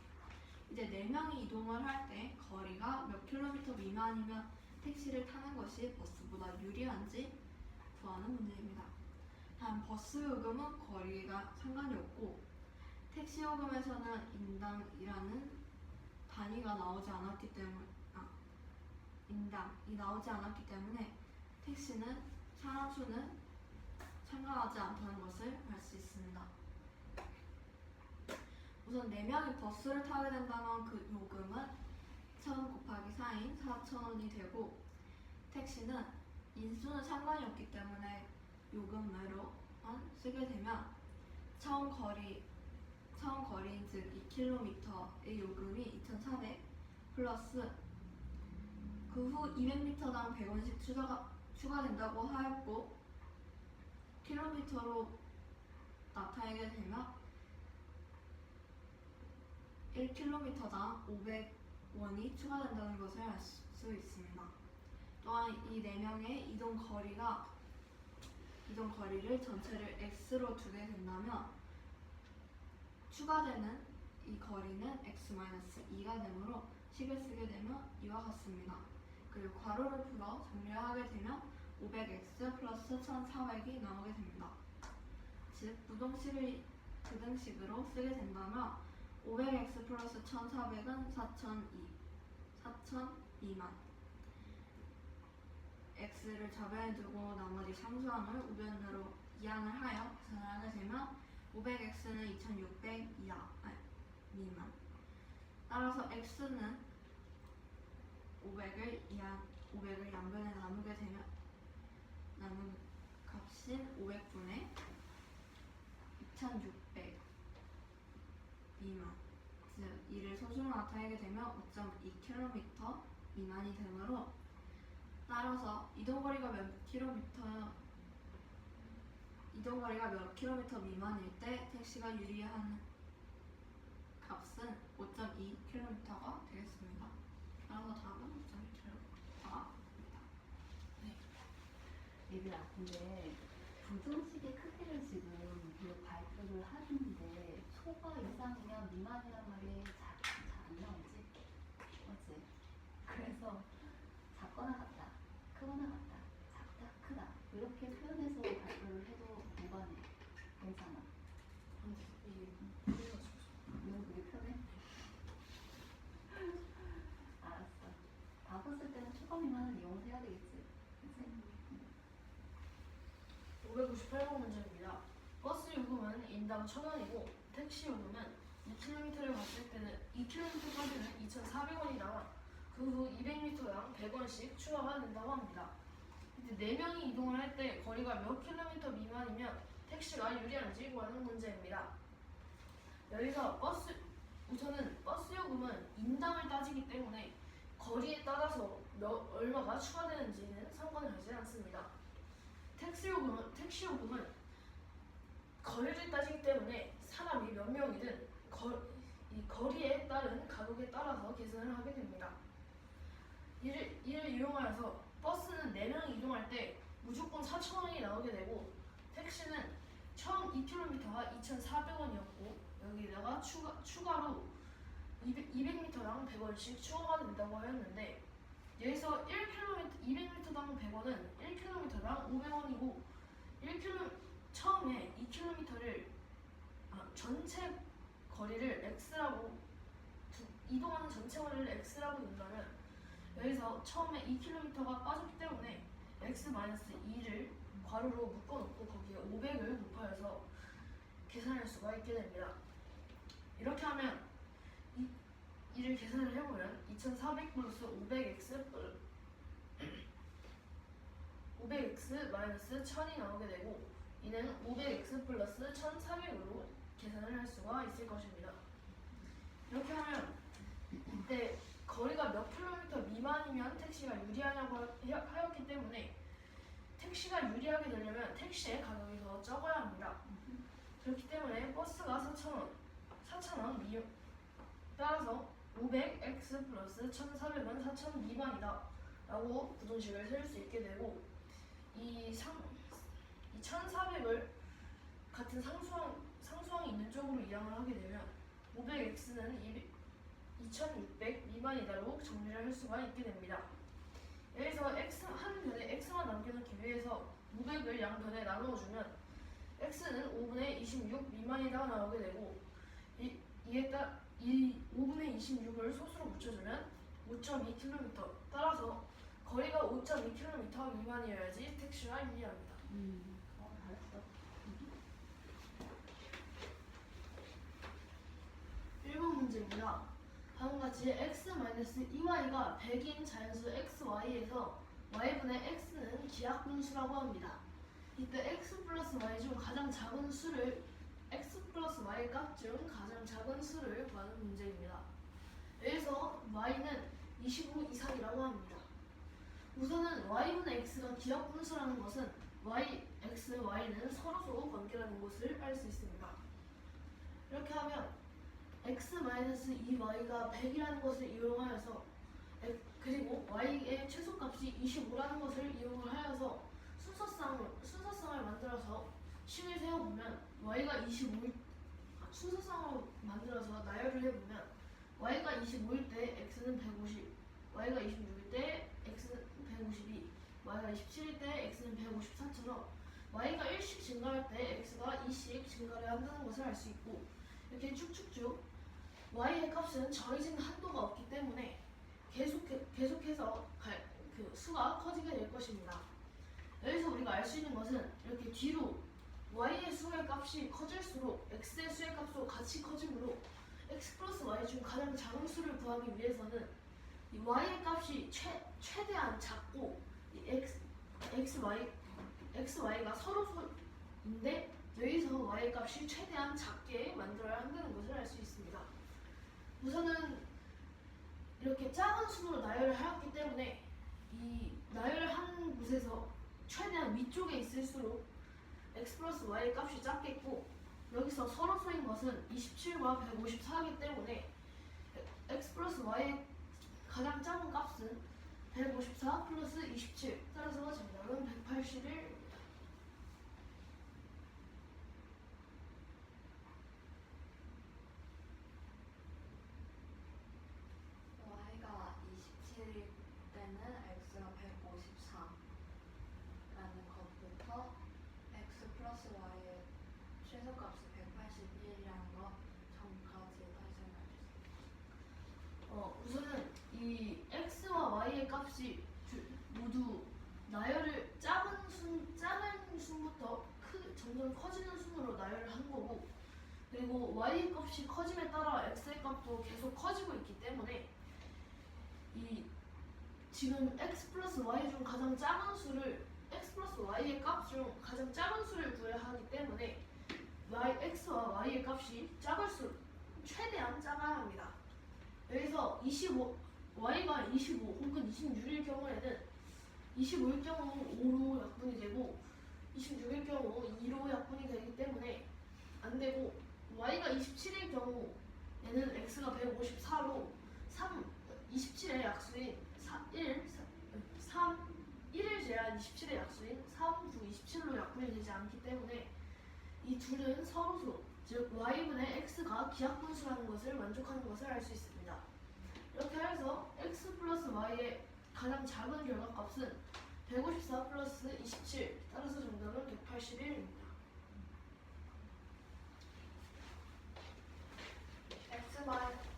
이제 4명이 이동을 할 때 거리가 몇 킬로미터 미만이면 택시를 타는 것이 버스보다 유리한지 구하는 문제입니다. 단 버스 요금은 거리가 상관이 없고 택시 요금에서는 인당이라는 단위가 나오지 않았기 때문에 택시는 사람 수는 상관하지 않다는 것을 알 수 있습니다. 우선 4명이 버스를 타게 된다면 그 요금은 1,000 곱하기 4인 4,000원이 되고 택시는 인수는 상관이 없기 때문에 요금으로만 쓰게 되면 처음 거리인 즉 2km의 요금이 2,400 플러스 그 후 200m당 100원씩 추가된다고 하였고 킬로미터로 나타내게 되면 1km당 500원이 추가된다는 것을 알 수 있습니다. 또한 이 4명의 이동 거리를 전체를 x로 두게 된다면 추가되는 이 거리는 x-2가 되므로 식을 쓰게 되면 이와 같습니다. 그리고 괄호를 풀어 정리하게 되면 500x 플러스 1400이 나오게 됩니다. 즉 부등식으로 쓰게 된다면 500x 플러스 1400은 4002만 x를 좌변에 두고 나머지 상수항을 우변으로 이항을 하여 계산을 하게 되면 500x는 2600 미만 따라서 x는 500을 양변에 나누게 되면 나눈 값인 500분의 2600 미만 즉 이를 소수로 나타내게 되면 5.2km 미만이 되므로 따라서 이동거리가 몇 킬로미터 미만일 때 택시가 유리한 값은 5.2km가 되겠습니다. 따라서 답은 5.2km입니다. 얘들아, 근데 부등식의 크기를 지금 우리가 발표를 하는데 소가 이상이냐 미만이란 말이 잘 안 나오지? 맞지? 그래서 작거나 같다, 크거나 같다, 작다, 크다 이렇게 표현해서 발표를 해도 무관해. 괜찮아. 너무 그게 편해? 알았어. 답을 쓸 때는 초과 미만을 이용해야 되겠지. 그치? 598번 문제입니다. 버스 요금은 인당 1,000원이고 택시 요금은 2km를 갔을 때는 2km까지는 2,400원이나 그 후 200m당 100원씩 추가가 된다고 합니다. 이제 4명이 이동을 할 때 거리가 몇 킬로미터 미만이면 택시가 유리한지 구하는 문제입니다. 여기서 우선은 버스 요금은 인당을 따지기 때문에 거리에 따라서 얼마가 추가되는지는 상관을 하지 않습니다. 택시 요금은 거리를 따지기 때문에 사람이 몇 명이든 이 거리에 따른 가격에 따라서 계산을 하게 됩니다. 이를 이용하여서 버스는 4명이 이동할 때 무조건 4,000원이 나오게 되고 택시는 처음 2km가 2,400원이었고 여기다가 추가로 200m당 100원씩 추가가 된다고 하였는데 여기서 200m당 100원은 1km당 500원이고 처음에 2km를 전체 거리를 x라고 이동하는 전체 거리를 x라고 둔다면 여기서 처음에 2km가 빠졌기 때문에 x-2를 괄호로 묶어놓고 거기에 500을 곱하여서 계산할 수가 있게 됩니다. 이렇게 하면 이를 계산을 해보면 2400 플러스 500x 마이너스 1000이 나오게 되고 이는 500x 플러스 1400으로 계산을 할 수가 있을 것입니다. 이렇게 하면 이때 거리가 몇 킬로미터 미만이면 택시가 유리하냐고 하였기 때문에 택시가 유리하게 되려면 택시의 가격이 더 적어야 합니다. 그렇기 때문에 버스가 4,000원 따라서 500x 플러스 1,400은 4,000 미만이다 라고 부등식을 세울 수 있게 되고 이 1,400을 같은 상수항이 있는 쪽으로 이항을 하게 되면 500x는 2,600 미만이다로 정리를 할 수가 있게 됩니다. 여기서 한 변에 x만 남겨놓기 위해서 500을 양변에 나누어주면 x는 5분의 26 미만이다 나오게 되고 이에 따라 이 5분의 26을 소수로 붙여주면 5.2km 따라서 거리가 5.2km 미만이어야지 택시가 유리합니다. 잘했어. 1번 문제입니다. 다음같이 x-2y가 100인 자연수 xy에서 y분의 x는 기하분수라고 합니다. 이때 x 플러스 y 중 가장 작은 수를 x 플러스 y 값 중 가장 작은 수를 구하는 문제입니다. 여기서 y는 25 이상이라고 합니다. 우선은 y분의 x가 기하분수라는 것은 x, y는 서로서로 관계라는 것을 알 수 있습니다. 이렇게 하면 x-2y가 100이라는 것을 이용하여서 그리고 y의 최소값이 25라는 것을 이용을 하여서 순서상을 만들어서 식을 세워보면 y가 25일 순서상으로 만들어서 나열을 해보면 y가 25일 때 x는 150, y가 26일 때 x는 152, y가 27일 때 x는 154처럼 y가 1씩 증가할 때 x가 2씩 증가를 한다는 것을 알 수 있고 이렇게 쭉쭉쭉 y의 값은 정해진 한도가 없기 때문에 계속해서 그 수가 커지게 될 것입니다. 여기서 우리가 알 수 있는 것은 이렇게 뒤로 y의 수의 값이 커질수록 x의 수의 값도 같이 커지므로 x 플러스 y 중 가장 작은 수를 구하기 위해서는 이 y의 값이 최대한 작고 이 xy가 서로인데 여기서 y의 값이 최대한 작게 만들어야 한다는 것을 알 수 있습니다. 우선은 이렇게 작은 순으로 나열을 하였기 때문에 이 나열한 곳에서 최대한 위쪽에 있을수록 x 플러스 y의 값이 작겠고, 여기서 서로소인 것은 27과 154이기 때문에 x 플러스 y의 가장 작은 값은 154 플러스 27, 따라서 정답은 181입니다. y가 27일 때는 x가 154라는 것부터 x 플러스 y의 최소값이 181이라는 것 전까지 설명해주세요. 우선은 이 x와 y의 값이 모두 나열을 작은 순부터 점점 커지는 순으로 나열을 한 거고, 그리고 y의 값이 커짐에 따라 x의 값도 계속 커지고 있기 때문에 이 지금 x 플러스 y 중 가장 작은 수를 x 플러스 y의 값 중 가장 작은 수를 구해야 하기 때문에 x와 y의 값이 작을수록 최대한 작아야 합니다. 여기서 y가 25 혹은 26일 경우에는 25일 경우 5로 약분이 되고 26일 경우 2로 약분이 되기 때문에 안 되고, y가 27일 경우에는 x가 154로 27의 약수인 1을 제한 27의 약수인 3, 9, 27로 약분이 되지 않기 때문에 이 둘은 서로소, 즉 y분의 x가 기하분수라는 것을 만족하는 것을 알 수 있습니다. 이렇게 해서 x 플러스 y의 가장 작은 결과값은 154 플러스 27, 따라서 정답은 181입니다.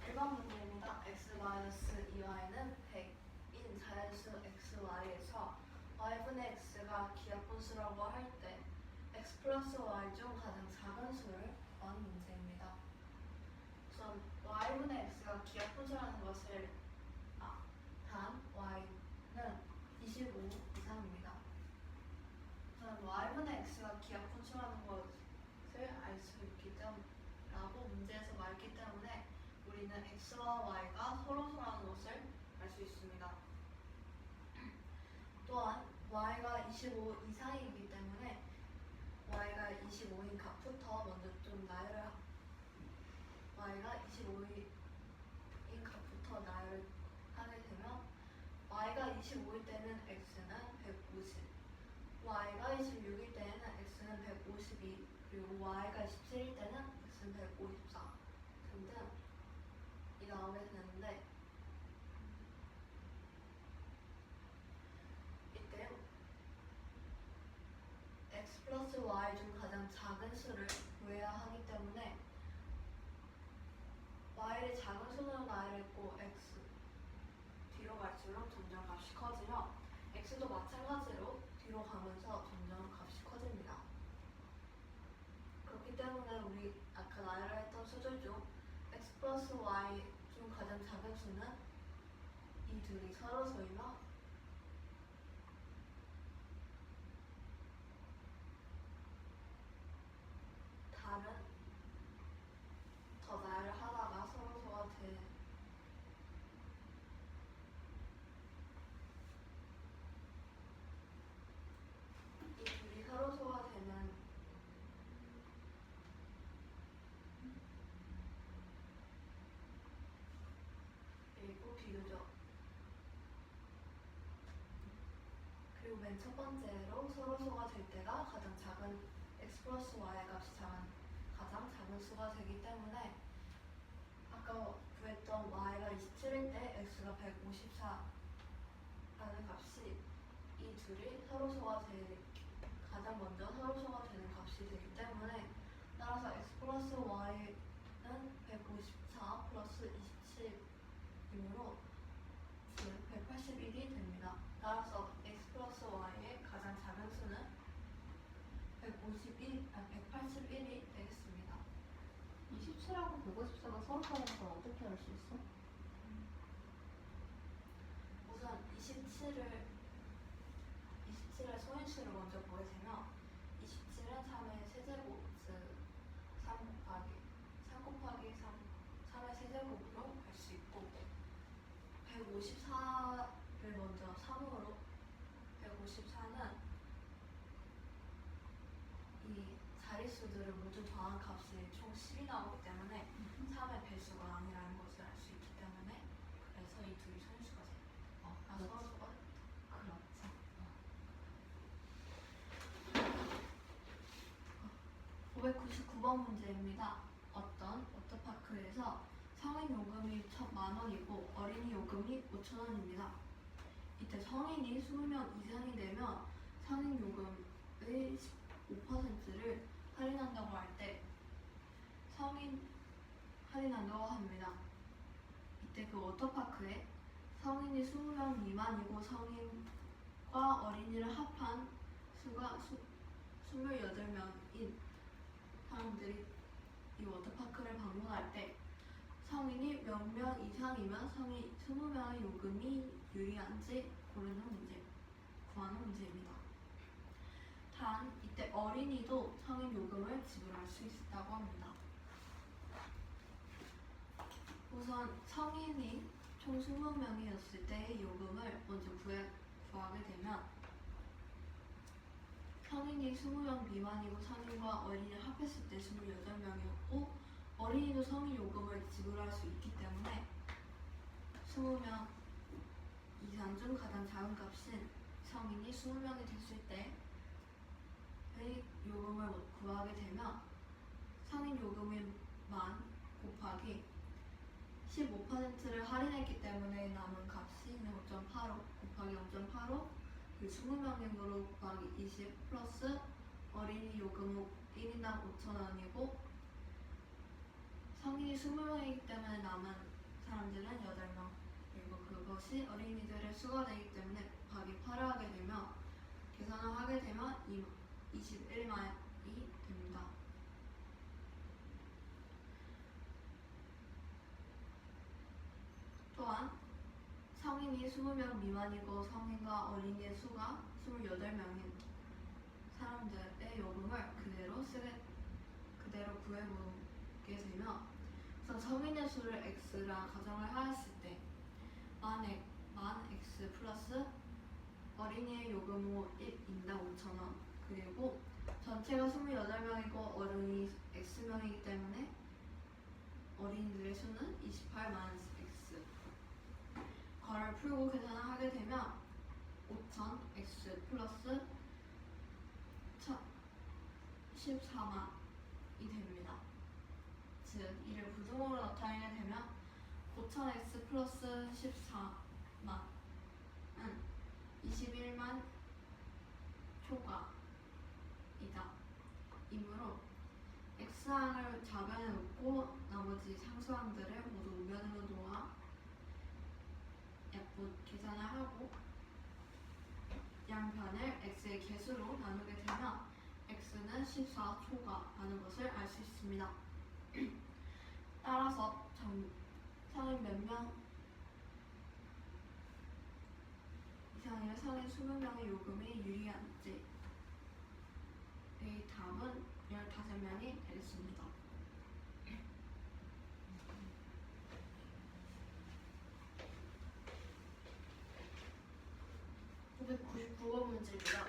일반 문제입니다. x-2y는 100인 자연수 xy에서 y분의 x가 기하분수라고 할 때 x 플러스 y 중 가장 작은 수를 구하는 문제입니다. 우선 y분의 x가 기하분수라는 것을 단 y는 25 이상입니다. 우선 y분의 x가 기하분수라는 것을 알 수 있기 때문에 라고 문제에서 말했기 때문에 우리는 x와 y가 서로소라는 것을 알 수 있습니다. 또한 y가 25 이상이기 때문에 y가 25인 값부터 먼저 좀 나열을 y가 25인 값부터 나열을 하게 되면 y가 25일 때는 x는 150, y가 26일 때는 x는 152, 그리고 y가 27일 때는 x는 154 등등이 나오게 되는데, 이때 x 플러스 y 중 가장 작은 수를 구해야 하기 때문에 y를 작은 수로 나열했고 x 뒤로 갈수록 점점 값이 커지며 x도 마찬가지로 뒤로 가면서 점점 값이 커집니다. 그렇기 때문에 우리 아까 나열했던 수들 중 x 플러스 y 중 가장 작은 수는 이 둘이 서로소이며 다른 더 나열을 하다가 서로소가 이 둘이 서로소가 되는 그리고 비교적, 그리고 맨 첫 번째로 서로소가 될 때가 가장 작은 x 플러스 y의 값이 가장 작은 수가 되기 때문에 아까 구했던 y가 27일 때 x가 154라는 값이 이 둘이 가장 먼저 서로소가 되는 값이 되기 때문에, 따라서 x 플러스 y는 154 플러스 27이므로 181이 됩니다. 따라서 x 플러스 y의 가장 작은 수는 181이 되겠습니다. 27하고 154가 서로소라는 걸 어떻게 알 수 있어? 우선 27의 소인수를 먼저 보게 되면 27은 3의 세제곱, 즉 3 곱하기 3의 세제곱으로 10이 나오기 때문에 3의 배수가 아니라는 것을 알 수 있기 때문에 그래서 이 둘이 선수가 돼요. 그렇지. 서로가 그렇지. 599번 문제입니다. 어떤 워터파크에서 성인 요금이 10,000원이고 어린이 요금이 5,000원입니다. 이때 성인이 20명 이상이 되면 성인 요금의 15%를 할인한다고 할 때 성인 할인한다고 합니다. 이때 그 워터파크에 성인이 20명 미만이고 성인과 어린이를 합한 수가 28명인 사람들이 이 워터파크를 방문할 때 성인이 몇 명 이상이면 성인 20명의 요금이 유리한지 구하는 문제입니다. 단 이때 어린이도 성인 요금을 지불할 수 있다고 합니다. 우선 성인이 총 20명이었을 때의 요금을 먼저 구하게 되면 성인이 20명 미만이고 성인과 어린이를 합했을 때 28명이었고 어린이도 성인 요금을 지불할 수 있기 때문에 20명 이상 중 가장 작은 값인 성인이 20명이 됐을 때의 요금을 구하게 되면 성인 요금이 10,000 곱하기 15%를 할인했기 때문에 남은 값이 0.85 곱하기 0.85 그 20명이므로 곱하기 20 플러스 어린이 요금은 1인당 5,000원이고 성인이 20명이기 때문에 남은 사람들은 8명 그리고 그것이 어린이들의 수가 되기 때문에 곱하기 8을 하게 되면 계산을 하게 되면 21만이 됩니다. 또한 성인이 20명 미만이고 성인과 어린이의 수가 28명인 사람들의 요금을 그대로 구해보게 되면 우선 성인의 수를 x라 가정을 하였을 때 만 x 플러스 어린이의 요금은 1인당 5,000원 그리고 전체가 28명이고 어른이 x명이기 때문에 어린이들의 수는 28만 x 괄호를 풀고 계산을 하게 되면 5,000x 플러스 14만이 됩니다. 즉 이를 부등호로 나타내게 되면 5,000x 플러스 14만은 21만 초과이다. 이므로 x항을 좌변에 놓고 나머지 상수항들을 모두 우변으로 놓아 계산을 하고 양변을 x의 개수로 나누게 되면 x는 14초가라는 것을 알 수 있습니다. 따라서 성인 몇 명 이상이면 성인 20명의 요금이 유리한지의 답은 15명이 되겠습니다. 599번 문제입니다.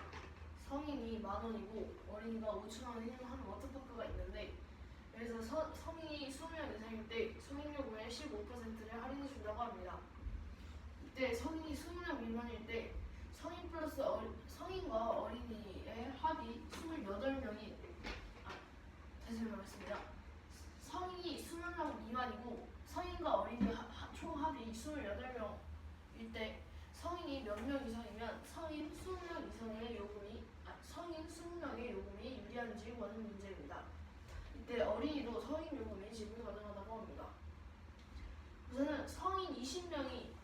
성인이 10,000원이고 어린이가 5,000원인 한 워터파크가 있는데 여기서 성인이 20명 이상일 때 성인 요금의 15%를 할인해 준다고 합니다. 이때 성인이 20명 미만일 때 성인 플러스 성인과 어린이의 합이 28명이 다시 설명하겠습니다. 성인이 20명 미만이고 성인과 어린이 총 합이 28명일 때 성인이 몇 명 이상이면 성인 20명 이상의 성인 20명의 요금이 유리한지 구하는 문제입니다. 이때 어린이도 성인 요금이 지불 가능하다고 합니다. 우선은 성인 20명이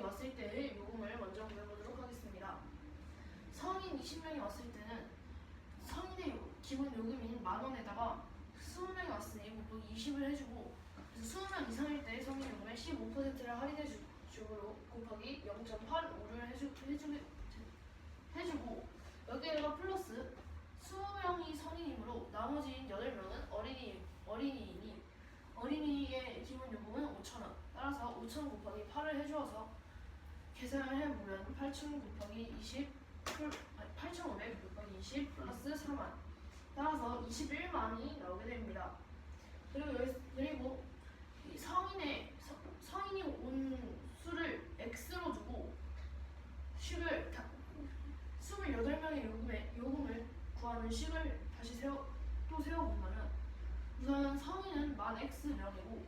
왔을 때의 요금을 먼저 구해보도록 하겠습니다. 성인 20명이 왔을 때는 성인의 기본 요금인 10,000원에다가 20명이 왔으니 곱하기 20을 해주고 그래서 20명 이상일 때 성인 요금의 15%를 할인해주고 곱하기 0.85를 해주고 여기에다가 플러스 20명이 성인이므로 나머지인 8명은 어린이이니 어린이의 기본 요금은 5,000원 따라서 5,000 곱하기 8을 해주어서 계산을 해보면 8,000 곱하기 20 8,500 곱하기 20 플러스 4만 따라서 21만이 나오게 됩니다. 그리고 이 성인이 온 수를 x로 두고 28명의 요금을 구하는 식을 다시 세워보면은 우선 성인은 만 x명이고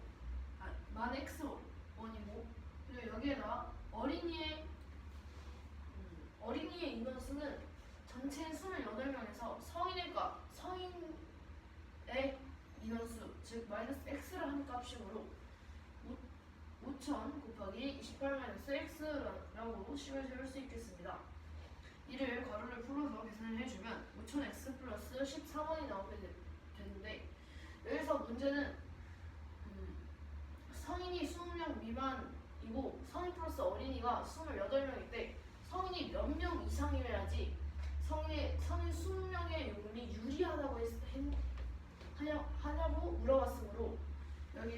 만 x1이고 그리고 여기에다가 어린이의 인원수는 전체 28명에서 성인의 인원수 즉 마이너스 x를 하는 값식으로 5,000 곱하기 28-x라고 식을 세울 수 있겠습니다. 이를 괄호를 풀어서 계산을 해주면 5,000x 플러스 13원이 나오게 되는데 여기서 문제는 성인이 20명 미만이고 성인 플러스 어린이가 28명일 때 성인이 몇 명 이상이어야지 성인 20명의 요금이 유리하다고 하냐고 물어봤으므로 여기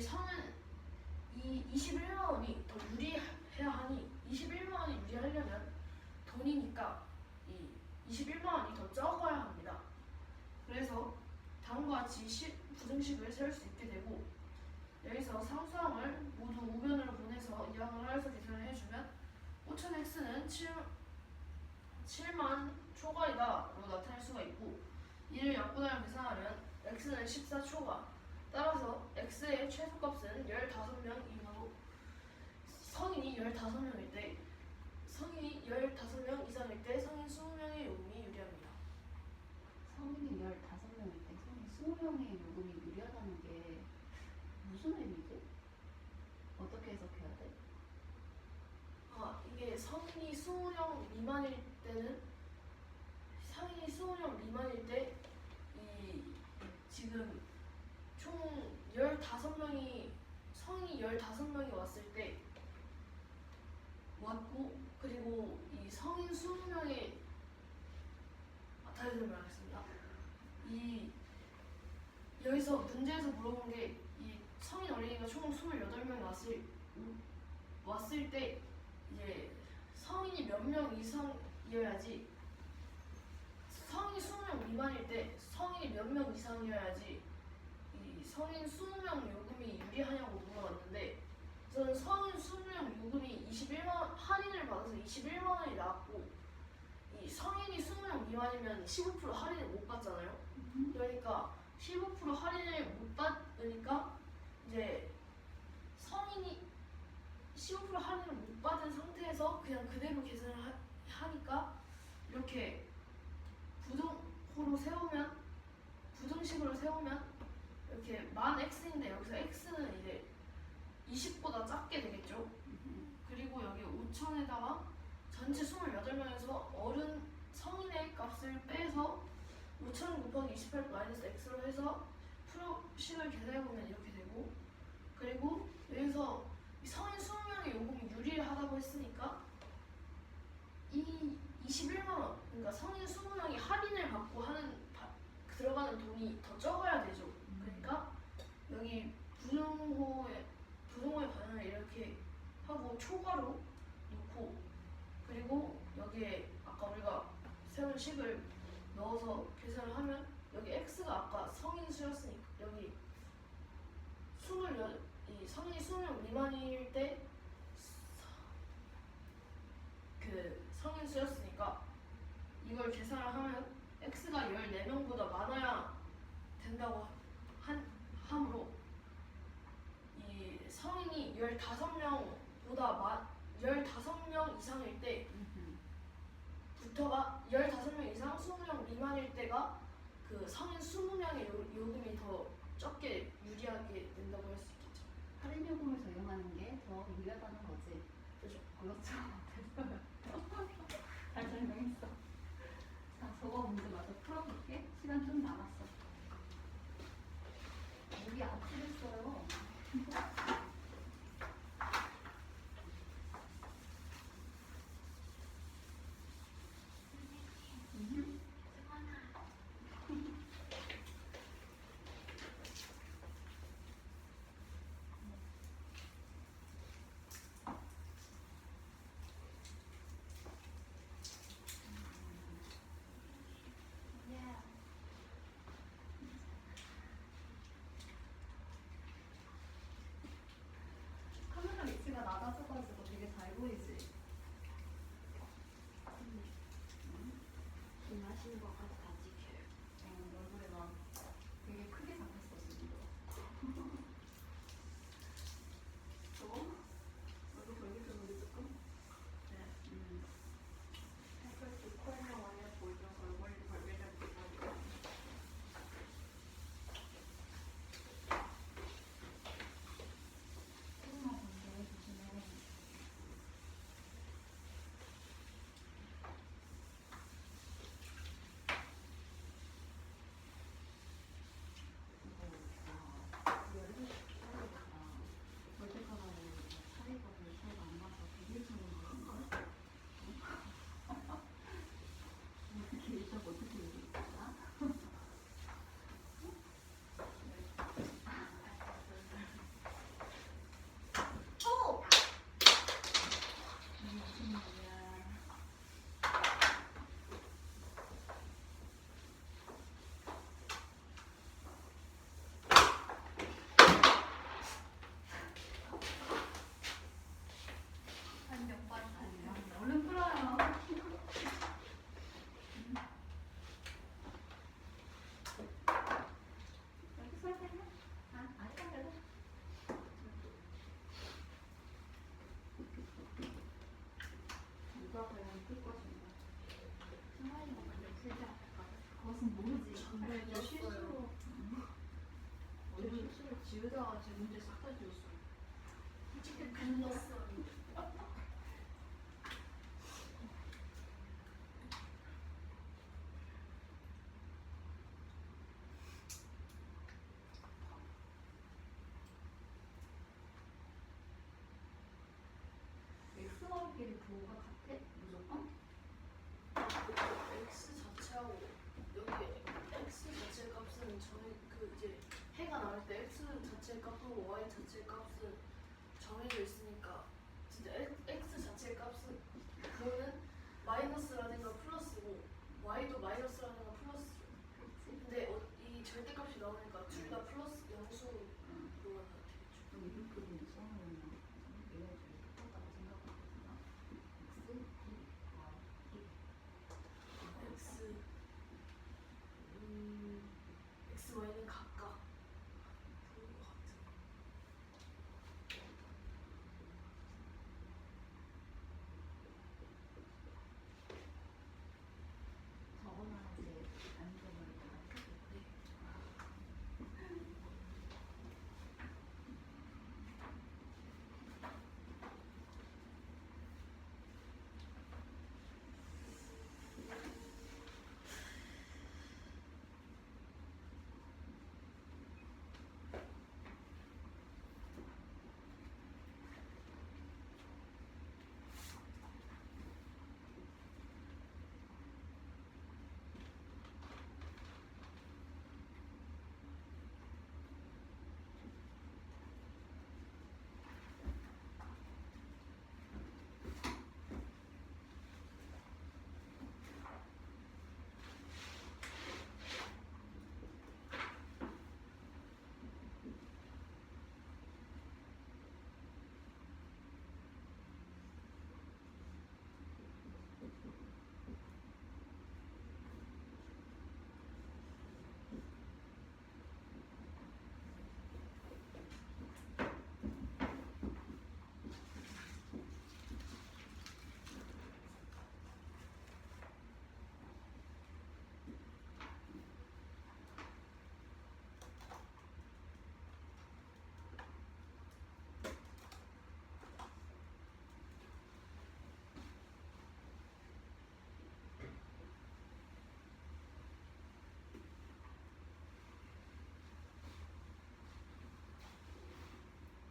이 21만 원이 더 유리해야 하니 21만 원이 유리하려면 돈이니까 이 21만 원이 더 적어야 합니다. 그래서 다음과 같이 부등식을 세울 수 있게 되고 여기서 상수항을 모두 우변으로 보내서 이항을 하여서 계산을 해주면 5,000x는 7만 초과이다로 나타낼 수가 있고 이를 약분하여 계산하면 x는 14초과 따라서 x의 최소값은 15명이므로 성인이 15명일 때 성인 20명일 때 성인 20명의 요금이 유리합니다. 성인이 15명일 때 성인 20명의 요금이 유리하다는 게 무슨 의미지? 어떻게 해석해야 돼? 이게 성인이 20명 미만일 때는 지금 총 15명이 성인이 15명이 왔을 때 왔고 그리고 이 성인 20명의 다시 설명하겠습니다. 여기서 문제에서 물어본 게 이 성인 어린이가 총 28명이 왔을 때 이제 성인이 몇 명 이상이어야지 성인이 20명 미만일 때 성인이 몇 명 이상이어야지 이 성인 20명 요금이 유리하냐고 물어봤는데 저는 성인 20명 요금이 21만 할인을 받아서 21만 원이 나왔고 이 성인이 20명 미만이면 15% 할인을 못 받잖아요. 그러니까 15% 할인을 못 받으니까 이제 성인이 15% 할인을 못 받은 상태에서 그냥 그대로 계산을 하니까 이렇게 부등식으로 세우면 이렇게 만 x인데 여기서 x는 이제 20보다 작게 되겠죠. 그리고 여기 5,000에다가 전체 28명에서 성인의 값을 빼서 5,000 곱하기 28 마이너스 x로 해서 식을 계산해보면 이렇게 되고 그리고 여기서 성인 20명의 요금이 유리하다고 했으니까 이 21만원 그러니까 성인 20명이 할인을 받고 들어가는 돈이 더 적어야 되죠. 그러니까 여기 부등호의 반응을 이렇게 하고 초과로 놓고 그리고 여기에 아까 우리가 세운 식을 넣어서 계산을 하면 여기 x가 아까 성인 수였으니까 여기 성인이 20명 미만일 때 그 성인 수였으니까 이걸 계산을 하면 x가 14명보다 많아야 된다고 함으로 이 성인이 15명 이상일 때부터가 15명 이상 20명 미만일 때가 그 성인 20명의 요금이 더 적게 유리하게 된다고 할 수 있겠죠. 할인 요금을 적용하는 게 더 유리하다는 거지. 그죠? 그렇죠. 됐어요. 잘 설명했어. 자, 저거 문제 마저 풀어볼게. 시간 좀 남았어. 목이 아프겠어요. 네, 저 실수로 제 실수로 지우다가 제 문제 싹 다 지웠어요. 솔직히 끝났어. x와끼리 부호가 같아? 무조건? x 자체하고 여기 x 자체 값은 정해 그 이제 해가 나올 때 x 자체 값하고 y 자체 값은 정해져 있으니까 진짜 x 자체 값은 그거는 마이너스라든가 플러스고 y도 마이너스라든가 플러스. 그렇지. 근데 이 절대값이 나오니까 둘 다 플러스 양수로가 되겠죠. 그럼 이 부분이 수학은 얘가 제일 똑같다고 생각하거든요. x, 2, y, 1. x x y는 각각 그런 것 같아. 적어놔야지 안정을 다 펴고.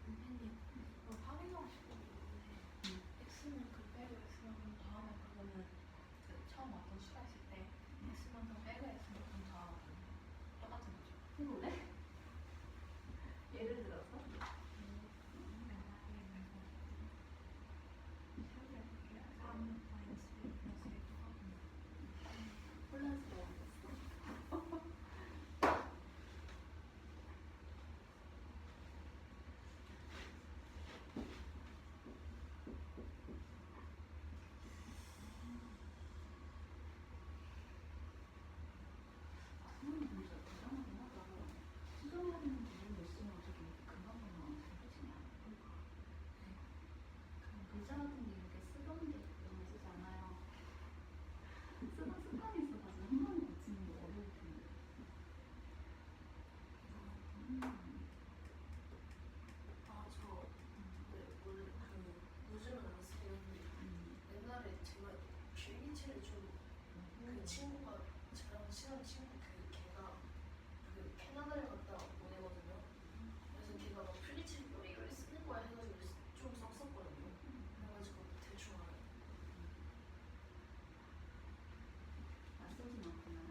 선생님, 확인하고 싶은 게 있는데 x는 그 빼고 x만큼 더하면 그거는 그 처음 왔던 수가 있을 때 x만큼 빼고 x만큼 더하면 똑같은 거죠. 해볼래? 예를 들어서? 혼란스러웠어. 수능이 진짜 대단하긴 하다. 수정하는 부분도 있으면 어떻게 금방금방 잘해지냐. 글자 같은 게 이렇게 쓰던 게 너무 쓰지 않아요. 쓰던 습관이 있어가지고 한 번에 고치는 게 어려울 텐데. 저 네, 원래 요즘은 안 쓰긴 한데 옛날에 제가 필기체를 좀 그 친구가 저랑 친한 친구 그 걔가 그 캐나다를 갔다 온 애거든요. 그래서 걔가 막 필기체를 요리요리 쓰는 거야 해가지고 좀 썼었거든요. 그래가지고 대충 알아요. 안 쓰진 않구나.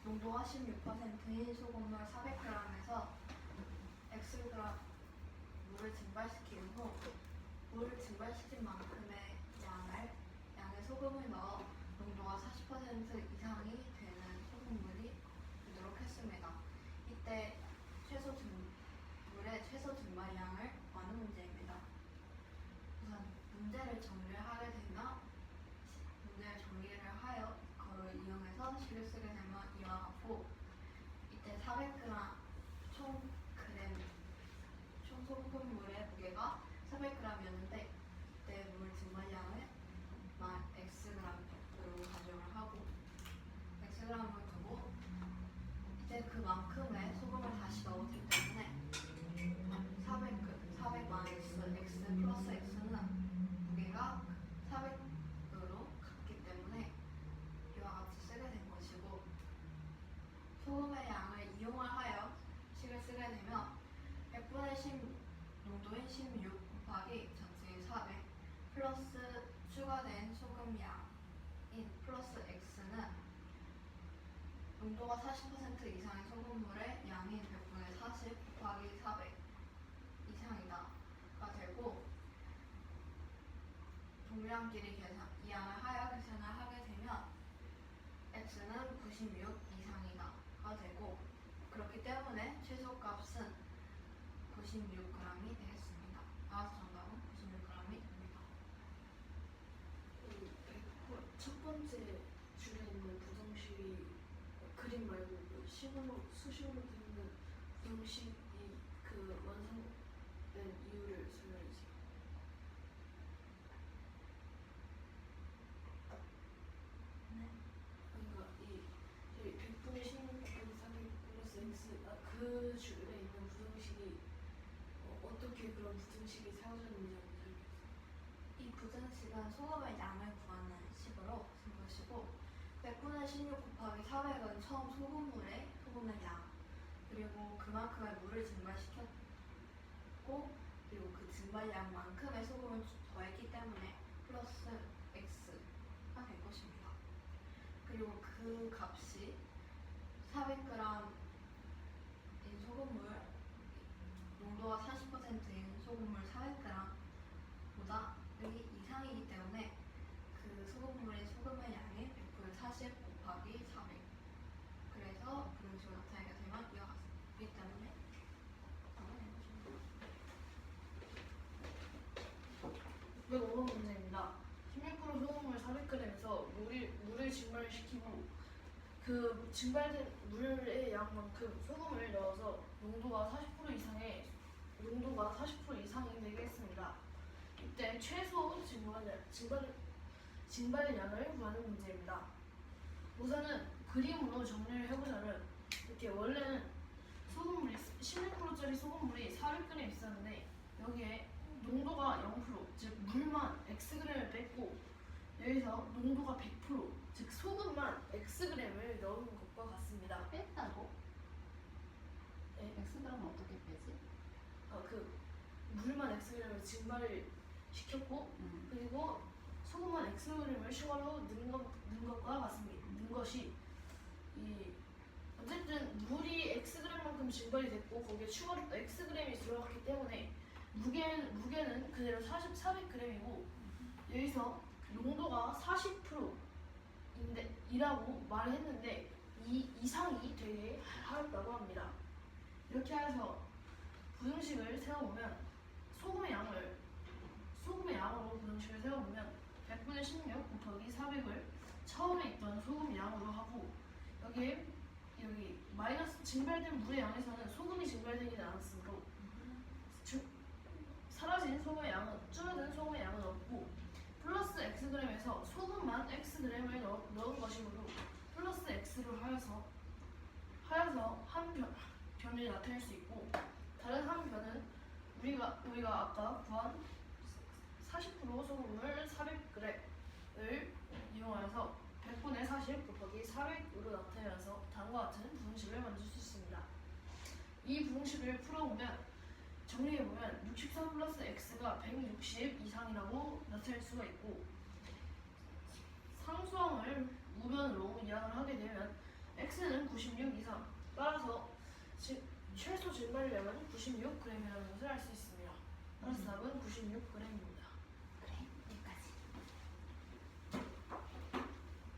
농도가 16%인 소금물 400g에서 Xg 물을 증발시킨 후 물을 증발시킨 만큼의 양의 소금을 넣어 농도가 40% 이상이 되는 소금물이 되도록 했습니다. 이때 물의 최소 증발량을 구하는 문제입니다. 우선 문제를 정리하여 그걸 이용해서 식을 쓰게 되면 이와 같고, 이때 400g 총 소금물의 무게가 400g이었는데 이때 물 증발량을 Xg으로 가정을 하고 Xg을 두고 이때 그만큼의 소금을 다시 넣었기 때문에 400 X 플러스 X는 무게가 400으로 같기 때문에 이와 같이 쓰게 된 것이고, 소금의 양을 이용을 하여 식을 쓰게 되면 100분의 10 농도인 16 곱하기 전체의 400 플러스 추가된 소금 양인 플러스 X는 농도가 40% 이상의 소금물의 양인 100분의 40 곱하기 400 이상이다가 되고, 동량끼리 이항을 하여 계산을 하게 되면 X는 96 이상이다가 되고, 그렇기 때문에 최소값은 96g이 되겠습니다. 따라서 정답은 96g이 됩니다. 첫 번째 줄에 있는 부등식이 그림 말고 수식으로 되어 있는 부등식이 그 완성된 이유를 설명해 주세요. 그러니까 이 100분의 16 곱하기 400 플러스 x 그 줄에 있는 부등식이 어떻게 그런 부등식이 세워졌는지 한번 설명해 주세요. 이 부등식은 소금의 양을 구하는 식으로 쓴 것이고, 100분의 16 곱하기 400은 처음 소금의 양, 그리고 그만큼의 물을 증발시켰고, 그리고 그 증발량만큼의 소금을 더했기 때문에 플러스 X가 될 것입니다. 그리고 그 값이 400g인 소금물, 농도가 40%인 소금물 400g보다 이상이기 때문에 그 소금의 양이 100분의 40 곱하기 400, 그래서 그런 식으로 나타내게 되면 이와 같기 때문에 네, 5번 문제입니다. 16% 소금물 400g에서 물을 증발시키고 그 증발된 물의 양만큼 소금을 넣어서 농도가 40% 이상이 되게 했습니다. 이때 최소 증발량을 구하는 문제입니다. 우선은 그림으로 정리를 해보자면, 이렇게 원래는 16%짜리 소금물이 400g 있었는데 여기에 농도가 0%, 즉 물만 Xg을 뺐고 여기서 농도가 100%, 즉 소금만 Xg을 넣은 것과 같습니다. 뺐다고? 네. Xg은 어떻게 빼지? 그 물만 Xg을 증발을 시켰고 그리고 소금만 Xg을 추가로 넣은 것과 같습니다. 넣은 것이 어쨌든 물이 Xg만큼 증발이 됐고 거기에 추가로 또 Xg이 들어갔기 때문에 무게는 그대로 400g이고 여기서 농도가 40%이라고 말을 했는데 이 이상이 되게 하였다고 합니다. 이렇게 해서 부등식을 세워보면 소금의 양으로 부등식을 세워보면 100분의 16 곱하기 400을 처음에 있던 소금 양으로 하고 여기 마이너스 증발된 물의 양에서는 소금이 증발되지는 않았으므로 사라진 소금의 양은 줄어든 소금의 양은 없고 플러스 Xg에서 소금만 Xg을 넣은 것이므로 플러스 X로 하여서 한 변을 나타낼 수 있고, 다른 한 변은 우리가 아까 구한 40% 소금물 400g을 이용하여서 100분의 40 곱하기 400으로 나타내면서 다음과 같은 부등식을 만들 수 있습니다. 이 부등식을 풀어보면 정리해보면 64 플러스 X가 160 이상이라고 나타낼 수가 있고, 상수항을 우변으로 이항을 하게 되면 x는 96 이상. 따라서 최소 증발량은 96g이라는 것을 알 수 있습니다. 따라서 답은 96g입니다.